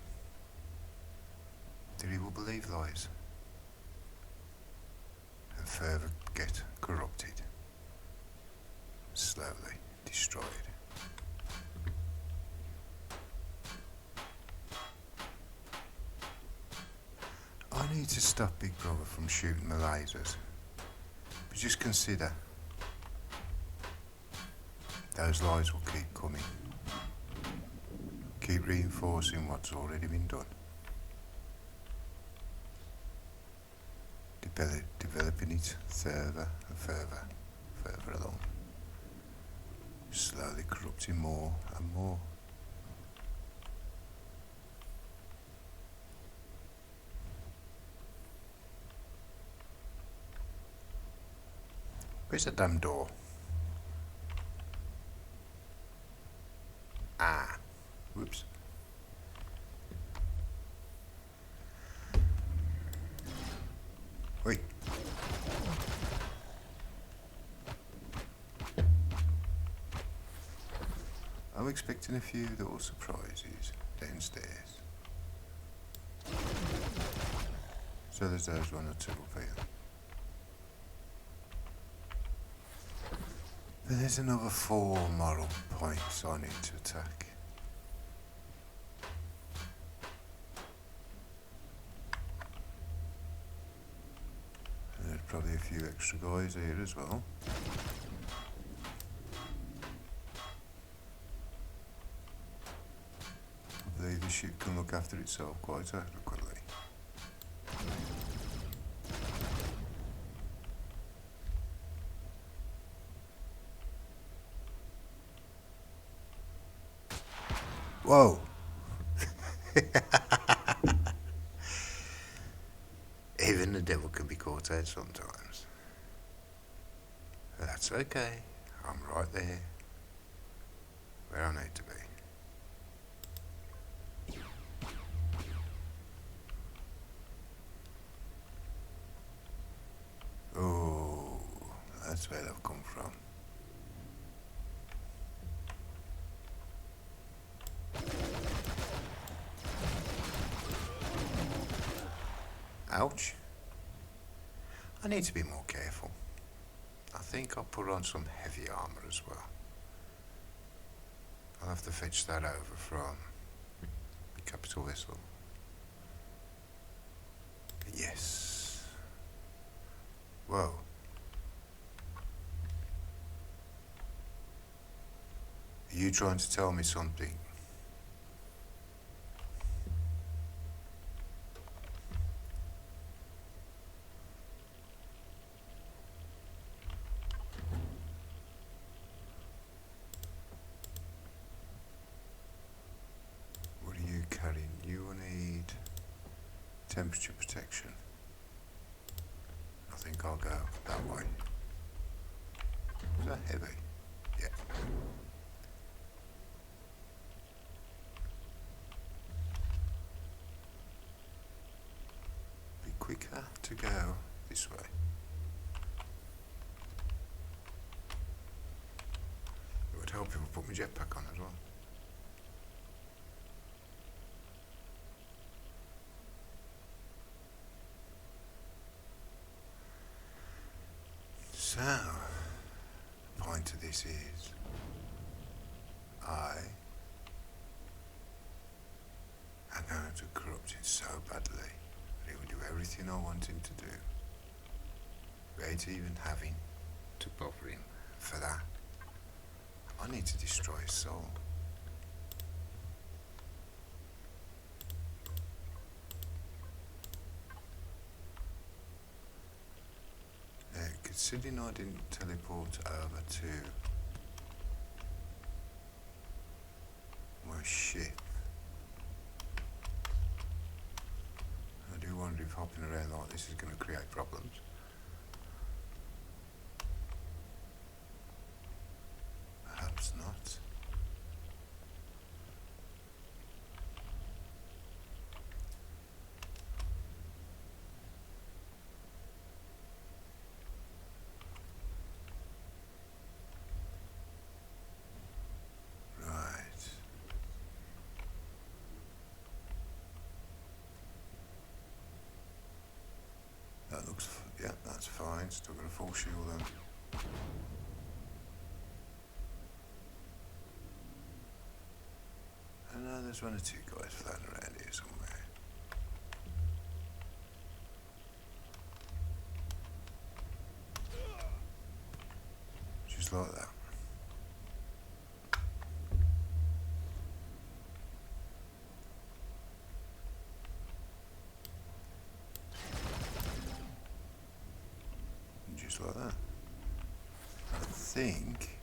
that he will believe lies and further get corrupted, slowly destroyed. I need to stop Big Brother from shooting the lasers, but just consider those lies will keep coming, keep reinforcing what's already been done, developing it further and further along, slowly corrupting more and more. Where's the damn door? Ah, whoops. Wait. I'm expecting a few little surprises downstairs. So there's those one or two up here. But there's another 4 moral points I need to attack. And there's probably a few extra guys here as well. I believe the ship can look after itself quite adequately. Whoa! Even the devil can be caught out sometimes. But that's okay. I'm right there, where I need to be. Oh, that's where they've come from. Ouch. I need to be more careful. I think I'll put on some heavy armour as well. I'll have to fetch that over from the capital vessel. Yes. Whoa. Are you trying to tell me something? What are you carrying? You need temperature protection. I think I'll go that way. Is that heavy? Yeah. Be quicker to go this way. It would help if I put my jetpack on as well. So, the point of this is, I am going to corrupt it so badly that he will do everything I want him to do, without even having to bother him for that. I need to destroy his soul. Considering I didn't teleport over to my ship, I do wonder if hopping around like this is going to create problems. Perhaps not. That looks, yeah, that's fine. Still got a full shield then. I know there's one or two guys floating around here somewhere. Just like that. Just like that. I think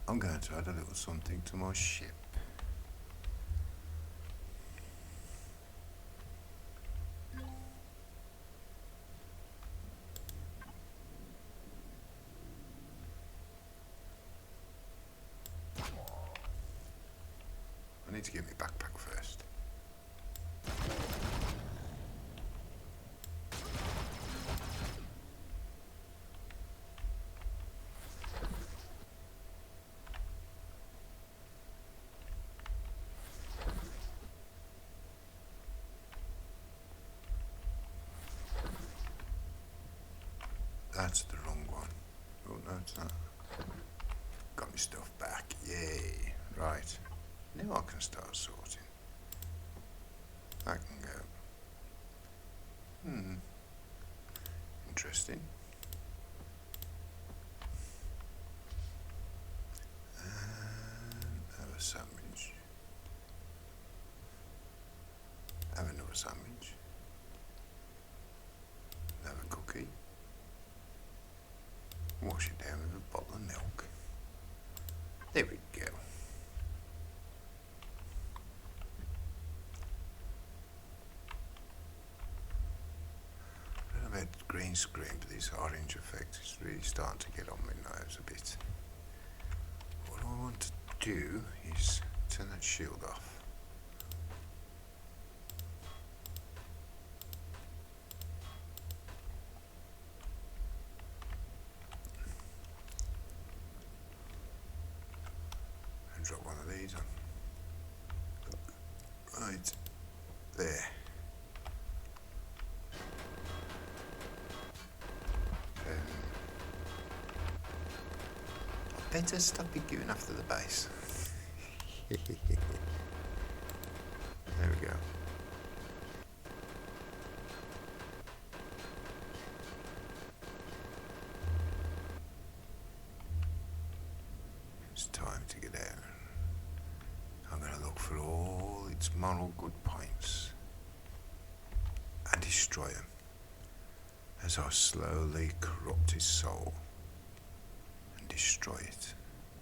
I'm going to add a little something to my ship. I need to get my backpack first. That's the wrong one. Oh no, it's not. Got my stuff back. Yay. Right. Now I can start sorting. I can go. Interesting. And have a sandwich. Have another sandwich. Have a cookie. Wash it down with a bottle of milk. There we go. I don't know about green screen, but this orange effect is really starting to get on my nerves a bit. What I want to do is turn that shield off. Drop one of these on. Right there. I better stop it going after the base. There we go. It's time to get out. I'm going to look for all its moral good points and destroy them as I slowly corrupt his soul and destroy it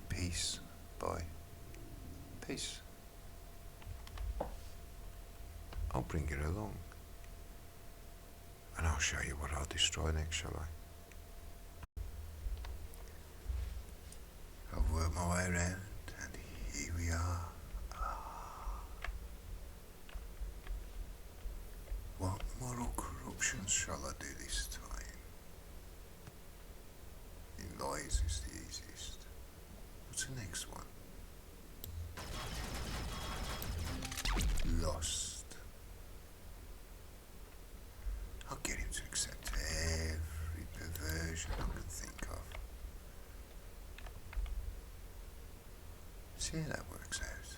piece by piece. I'll bring it along and I'll show you what I'll destroy next, shall I? I've worked my way around and here we are. What moral corruptions shall I do this time? In lies is the easiest. What's the next one? Lost. I'll get him to accept every perversion I can think of. See how that works out.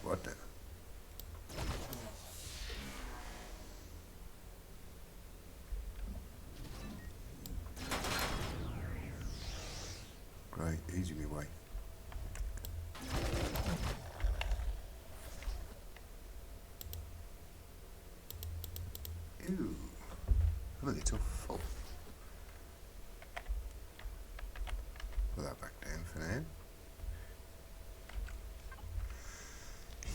What the? Great, easy me way. Ooh, I'm a little full. Put that back down for now.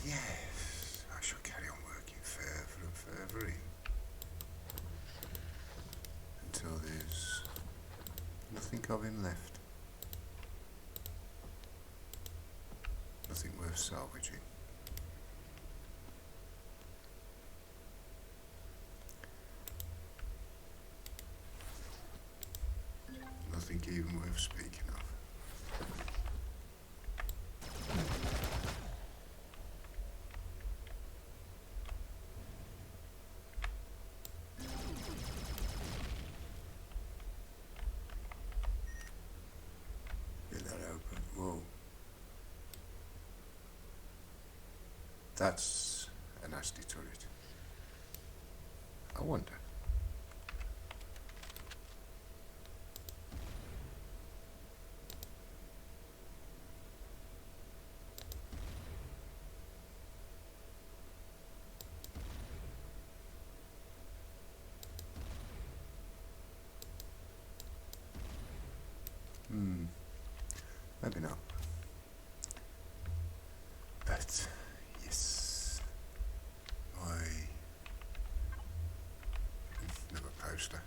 Yes, I shall carry on working further and further in until there's nothing of him left. Nothing worth salvaging. Nothing even worth speaking of. Get that open. Whoa. That's a nasty turret. I wonder. Maybe not. But yes, another poster.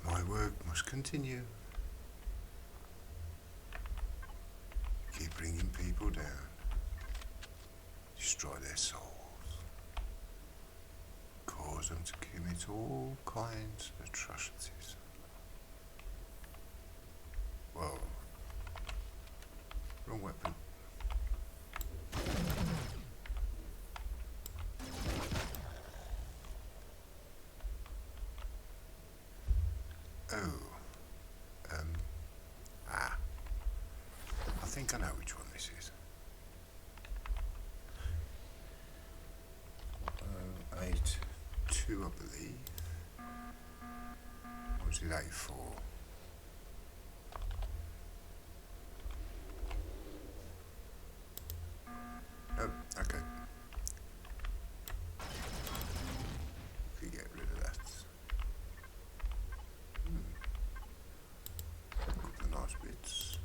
My work must continue. Keep bringing people down. Destroy their souls. Cause them to commit all kinds of atrocities. Whoa. Wrong weapon. I think I know which one this is. 8-2, I believe. Or was it 8-4? Oh, okay. Could get rid of that. Couple of nice bits.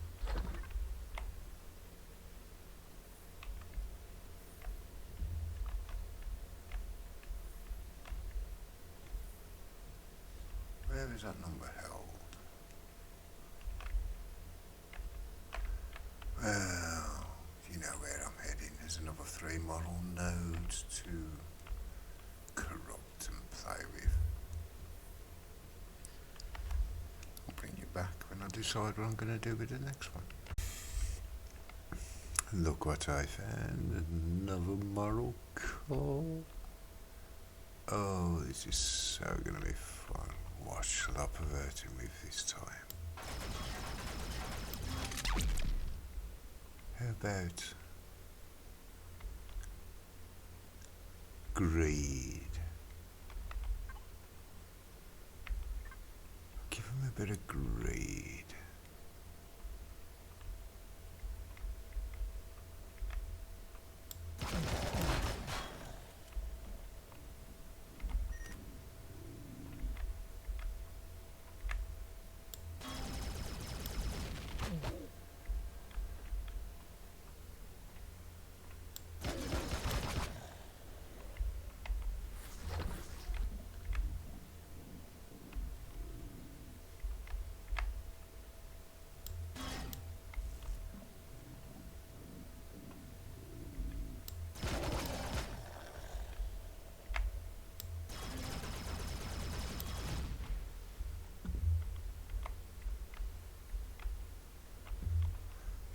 Where is that number held? Well, you know where I'm heading. There's another 3 model nodes to corrupt and play with. I'll bring you back when I decide what I'm going to do with the next one. Look what I found, another model car. Oh, this is so going to be fun. What shall I pervert him with this time? How about greed? Give him a bit of greed.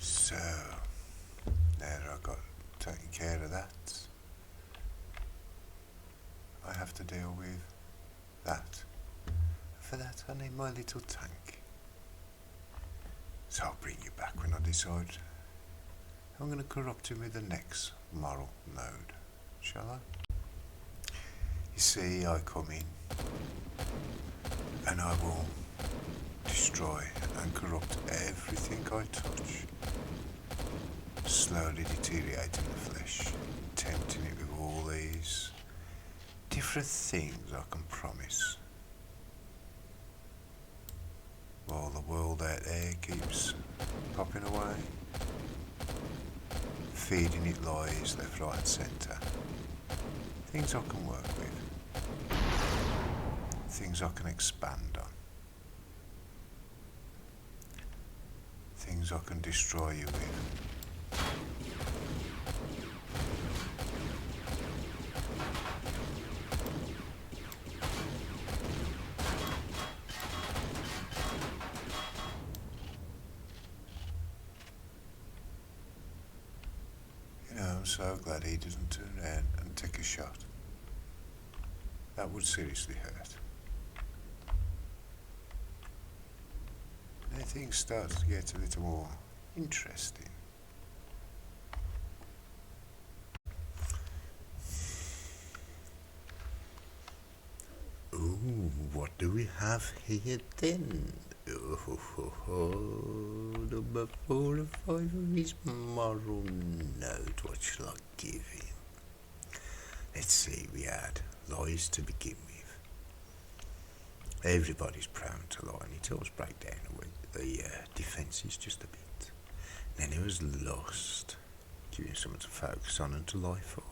So, now that I've got taken care of that, I have to deal with that. For that I need my little tank. So I'll bring you back when I decide I'm going to corrupt him with the next moral node, shall I? You see, I come in and I will destroy and corrupt everything I touch, slowly deteriorating the flesh, tempting it with all these different things I can promise, while the world out there keeps popping away, feeding it lies left, right and centre. Things I can work with, things I can expand on, things I can destroy you with. I'm so glad he doesn't turn around and take a shot. That would seriously hurt. Now things start to get a little more interesting. Ooh, what do we have here then? Number 4 or 5 of his moral note. What shall I give him? Let's see, we had lies to begin with. Everybody's prone to lie, and it always breaks down the defences just a bit. Then it was lust, giving something to focus on and to lie for.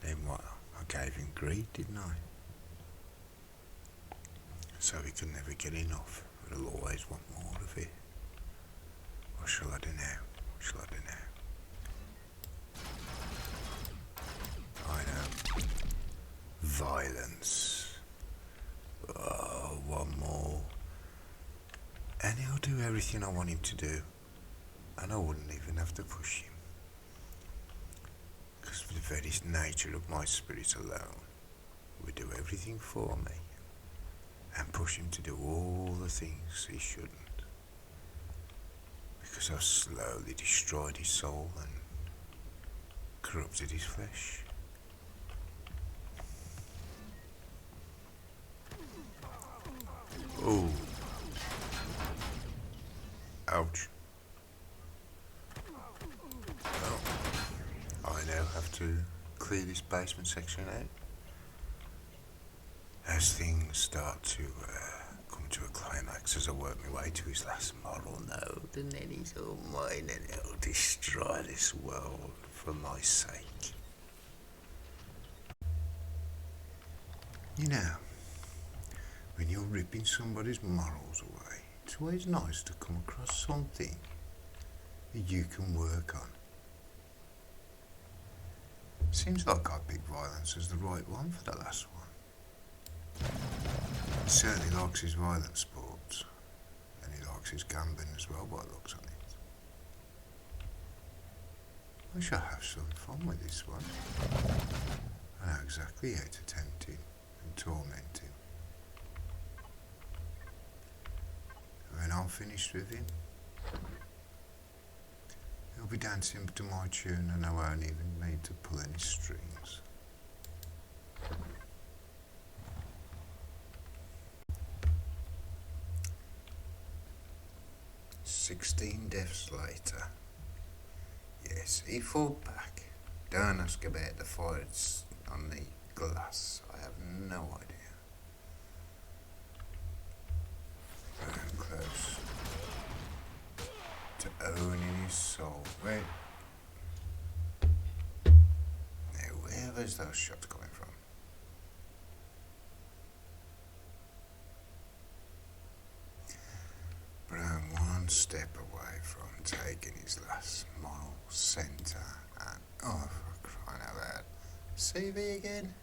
Then what? I gave him greed, didn't I? So he could never get enough, but he'll always want more of it. What shall I do now? What shall I do now? I know. Violence. Oh, one more. And he'll do everything I want him to do. And I wouldn't even have to push him. Because the very nature of my spirit alone would do everything for me. and push him to do all the things he shouldn't. Because I've slowly destroyed his soul and corrupted his flesh. Oh. Ouch. Well, I now have to clear this basement section out as things start to come to a climax as I work my way to his last moral node, and then he's all mine and he'll destroy this world for my sake. You know, when you're ripping somebody's morals away, it's always nice to come across something that you can work on. Seems like I picked violence as the right one for the last one. He certainly likes his violent sports, and he likes his gambling as well by the looks on it. I shall have some fun with this one. I know exactly how to tempt him and torment him. And when I'm finished with him, he'll be dancing to my tune and I won't even need to pull any strings. "16 deaths later." Yes, he fought back. Don't ask about the fights on the glass. I have no idea. Very close to owning his soul. Wait. Now, where was those shots coming from? But I'm one step away from taking his last moral centre and, oh, for crying out loud, CV again?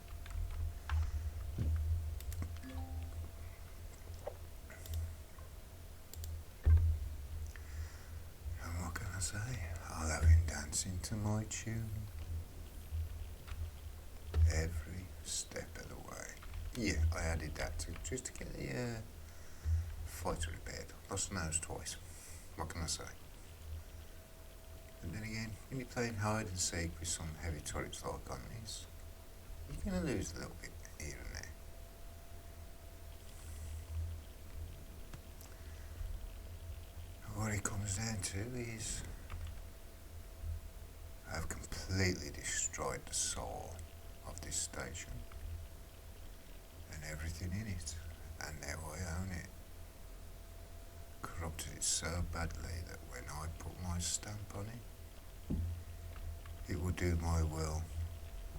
And what can I say? I'll have him dancing to my tune every step of the way. Yeah, I added that too, just to get the fighter repaired. Lost a nose twice. What can I say? And then again, when you're playing hide and seek with some heavy turrets like on this, you're going to lose a little bit here and there. And what it comes down to is I've completely destroyed the soul of this station and everything in it, and now I own it. Corrupted it so badly that when I put my stamp on it, it will do my will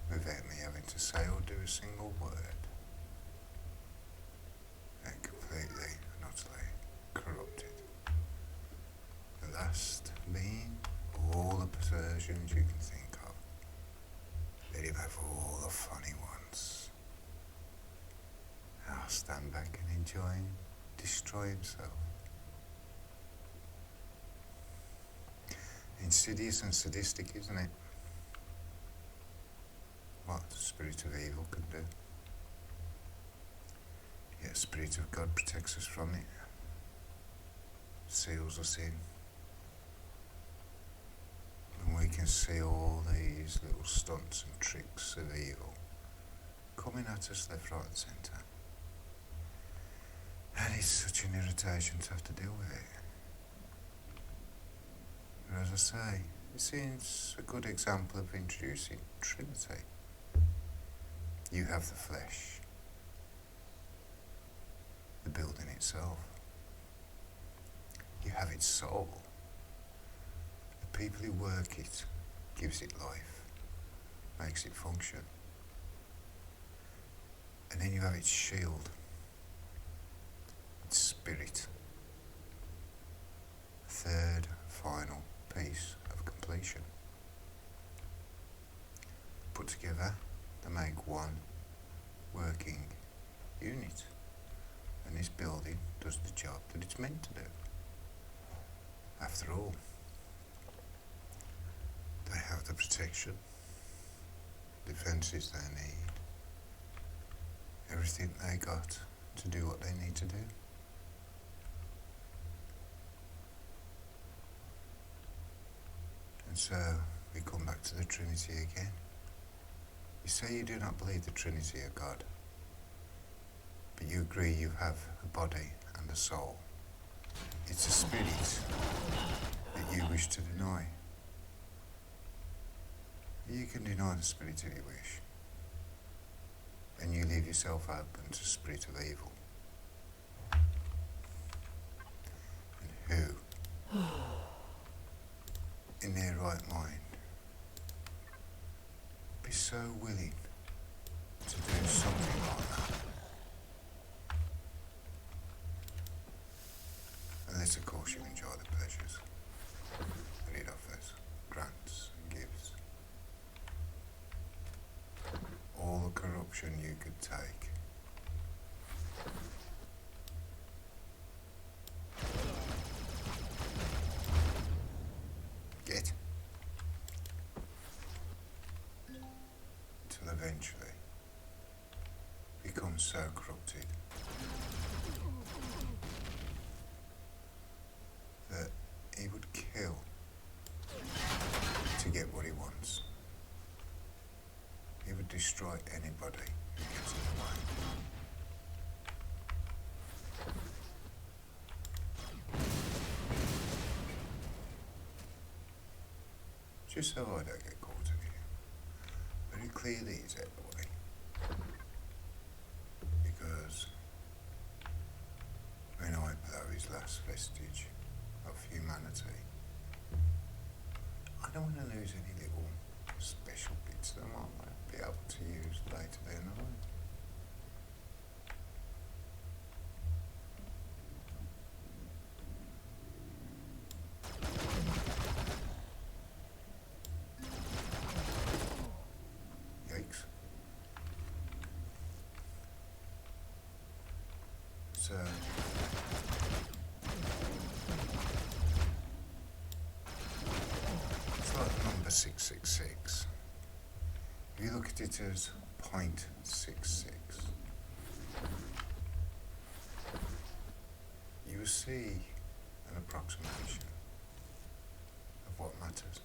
without me having to say or do a single word. And completely and utterly corrupted. The last being all the perversions you can think of. Let him have all the funny ones. I'll stand back and enjoy him destroy himself. Insidious and sadistic, isn't it? What the spirit of evil can do. Yet the spirit of God protects us from it, seals us in, and we can see all these little stunts and tricks of evil coming at us left, right and centre. And it's such an irritation to have to deal with it. But as I say, it seems a good example of introducing Trinity. You have the flesh, the building itself. You have its soul. The people who work it gives it life, makes it function. And then you have its shield, its spirit. Third, final piece of completion. Put together to make one working unit, and this building does the job that it's meant to do. After all, they have the protection, defences they need, everything they got to do what they need to do. And so we come back to the Trinity again. You say you do not believe the Trinity of God, but you agree you have a body and a soul. It's a spirit that you wish to deny. You can deny the spirit if you wish, and you leave yourself open to the spirit of evil. And who, in their right mind, be so willing to do something like that? Unless, of course, you enjoy the pleasures that it offers, grants and gives. All the corruption you could take. Get. Till eventually become so corrupted that he would kill to get what he wants. He would destroy anybody who gets in the way. Just so I don't get caught in it. Very clearly he's out the way. Because when I blow his last vestige of humanity, I don't want to lose any little special bits that I might be able to use later down the line. Yikes. So it's like the number 666. If you look at it as 0.66, you will see an approximation of what matters.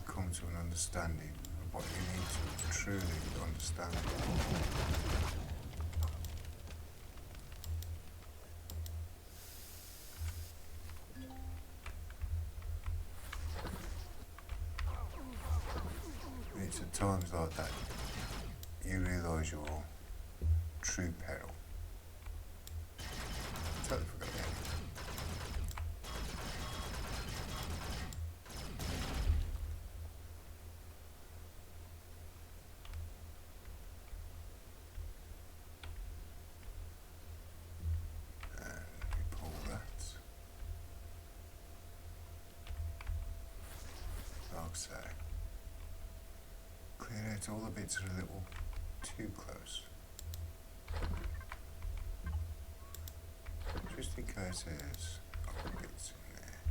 Come to an understanding of what you need to truly understand. And it's at times like that you realise your true peril. Totally forgot about it. So, clear out all the bits that are a little too close. Just in case there's other bits in there.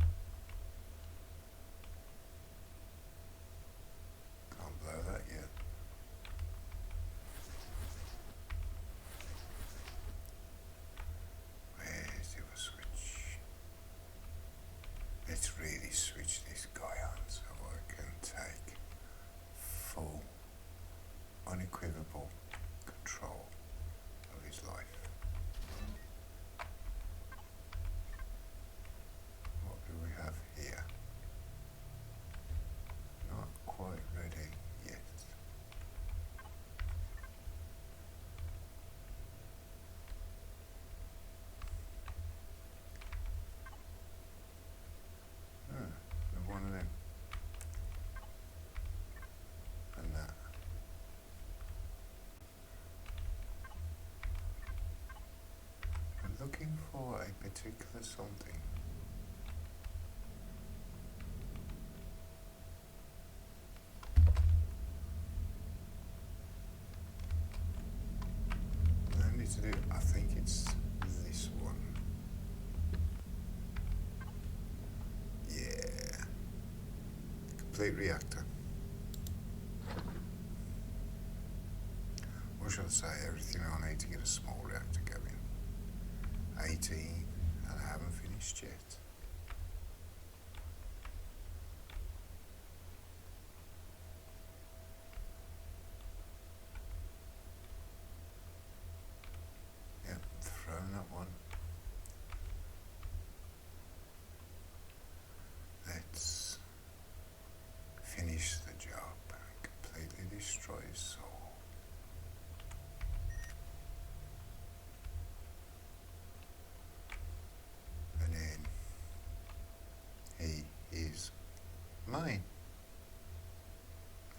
Can't blow that yet. Where's the other switch? Let's really switch this guy on so I can take full, unequivocal control of his life. What do we have here? Not quite ready yet. One of them. And that. I'm looking for a particular something. I need to do, I think it's this one. complete reactor. Or should I say everything I need to get a small reactor going. 18, and I haven't finished yet. Yep, thrown that one. Let's finish the job and completely destroy his soul. And then he is mine.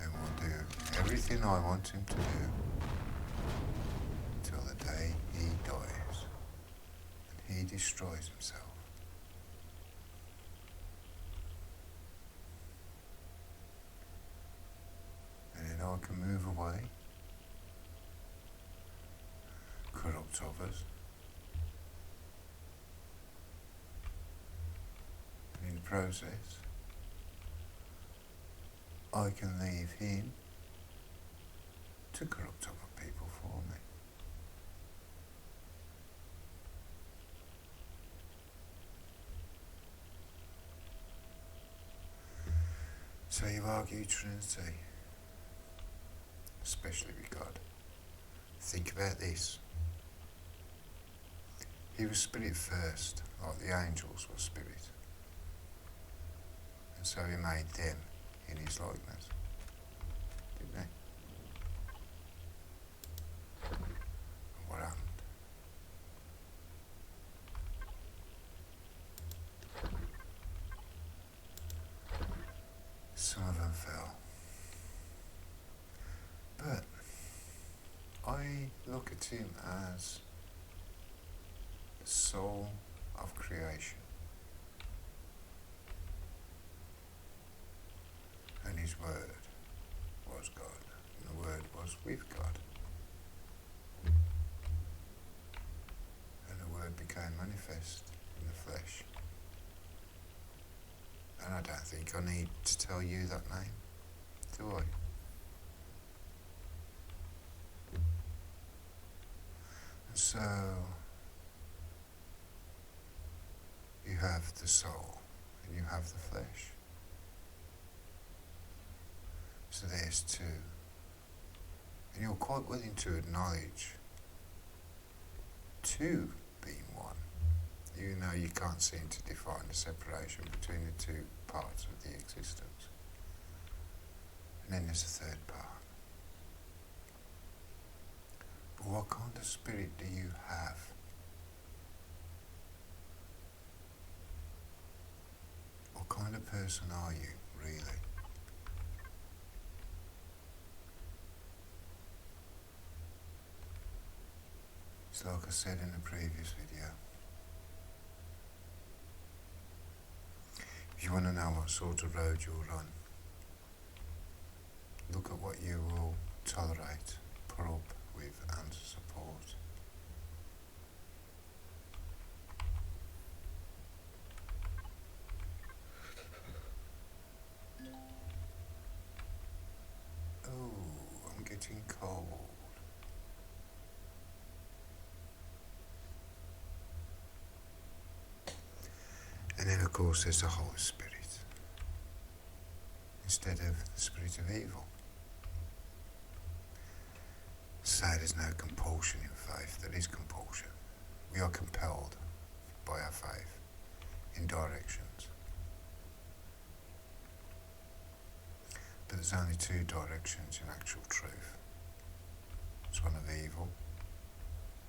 And will do everything I want him to do till the day he dies and he destroys himself. And then I can move away, corrupt others, and in the process I can leave him to corrupt other people for me. So you argue Trinity, especially with God. Think about this. He was spirit first, like the angels were spirit. And so he made them in his likeness, didn't he? And what happened? Some of them fell. But I look at him as the soul of creation. And his word was God, and the word was with God. And the word became manifest in the flesh. And I don't think I need to tell you that name, do I? And so you have the soul and you have the flesh. So there's two. And you're quite willing to acknowledge two being one, even though you can't seem to define the separation between the two parts of the existence. And then there's a third part. But what kind of spirit do you have? What kind of person are you, really? It's like I said in the previous video. If you want to know what sort of road you'll run, look at what you will tolerate, put up with and support. Oh, I'm getting cold. And then of course there's the Holy Spirit, instead of the spirit of evil. So there's no compulsion in faith, there is compulsion. We are compelled by our faith in directions. But there's only two directions in actual truth. It's one of evil,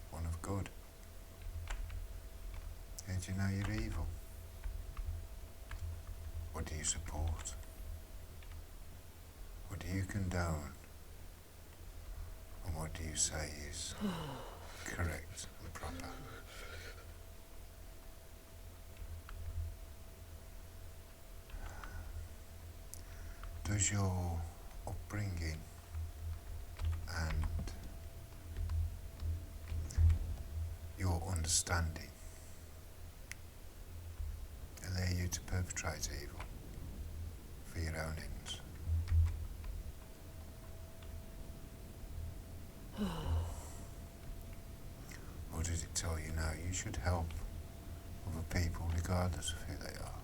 one of good. How do you know you're evil? What do you support? What do you condone? And what do you say is correct and proper? Does your upbringing and your understanding allow you to perpetrate evil for your own ends. Or does it tell you no, you should help other people regardless of who they are?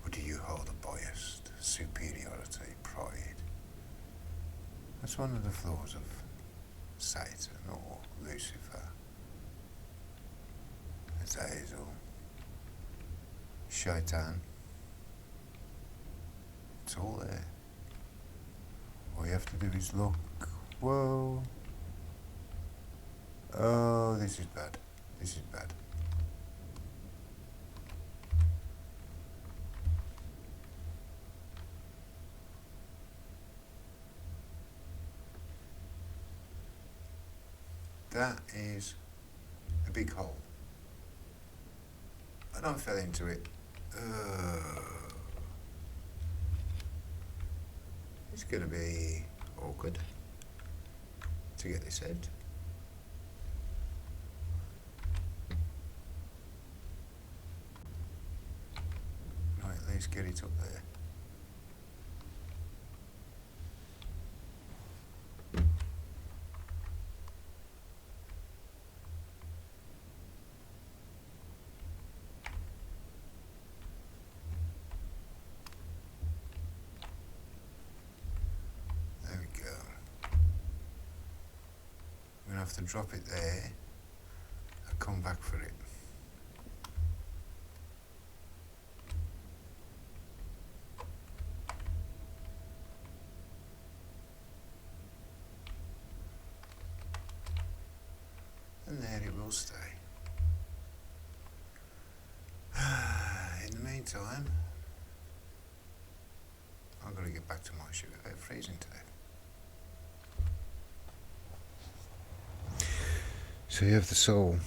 Or do you hold a biased superiority, pride? That's one of the flaws of Satan or Lucifer, Azazel, Shaitan. It's all there. All you have to do is look. Whoa. Oh, this is bad. This is bad. That is a big hole. And I fell into it. It's going to be awkward to get this out. Right, at least get it up there. Have to drop it there and come back for it. And there it will stay. In the meantime, I've got to get back to my ship without freezing to death. So you have the soul,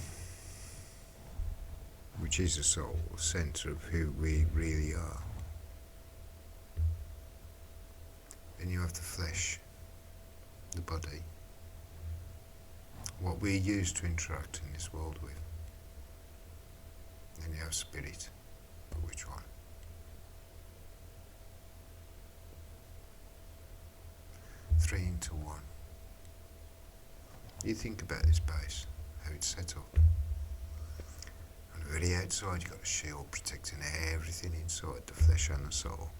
which is the soul, the centre of who we really are. Then you have the flesh, the body, what we're used to interact in this world with. Then you have spirit, but which one? Three into one. You think about this base, how it's set up. On the very outside you've got a shield protecting everything inside, the flesh and the soul.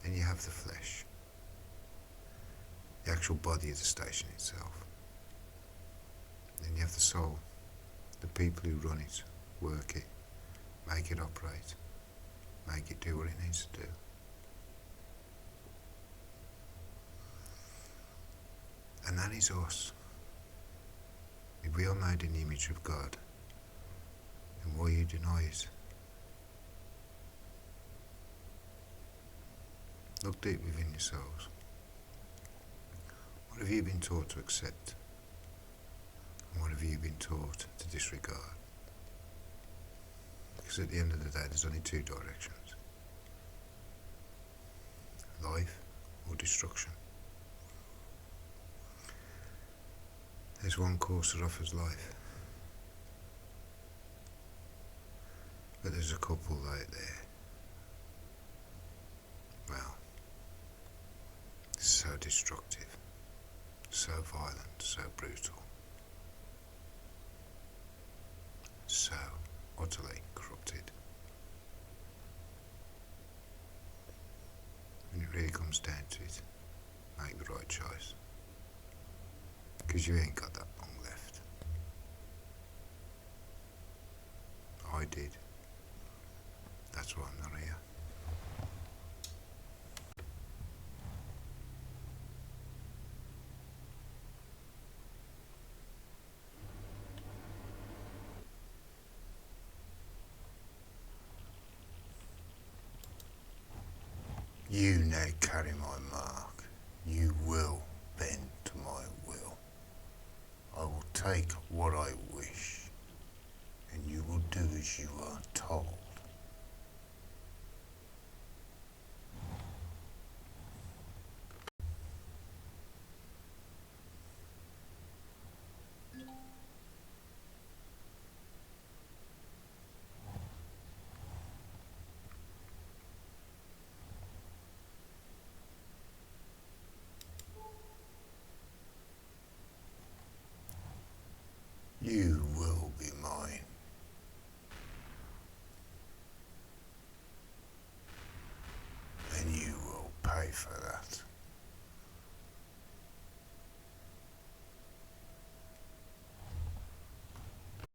Then you have the flesh, the actual body of the station itself. Then you have the soul, the people who run it, work it, make it operate, make it do what it needs to do. And that is us. If we are made in the image of God, then why you deny it? Look deep within yourselves. What have you been taught to accept? And what have you been taught to disregard? Because at the end of the day, there's only two directions. Life or destruction. There's one course that offers life. But there's a couple out there. Well, so destructive, so violent, so brutal, so utterly corrupted. When it really comes down to it, make the right choice. Because you ain't got that long left. I did. That's why I'm not here. You now carry my mark. You will bend to my will. I will take what I wish, and you will do as you are told. pay for that.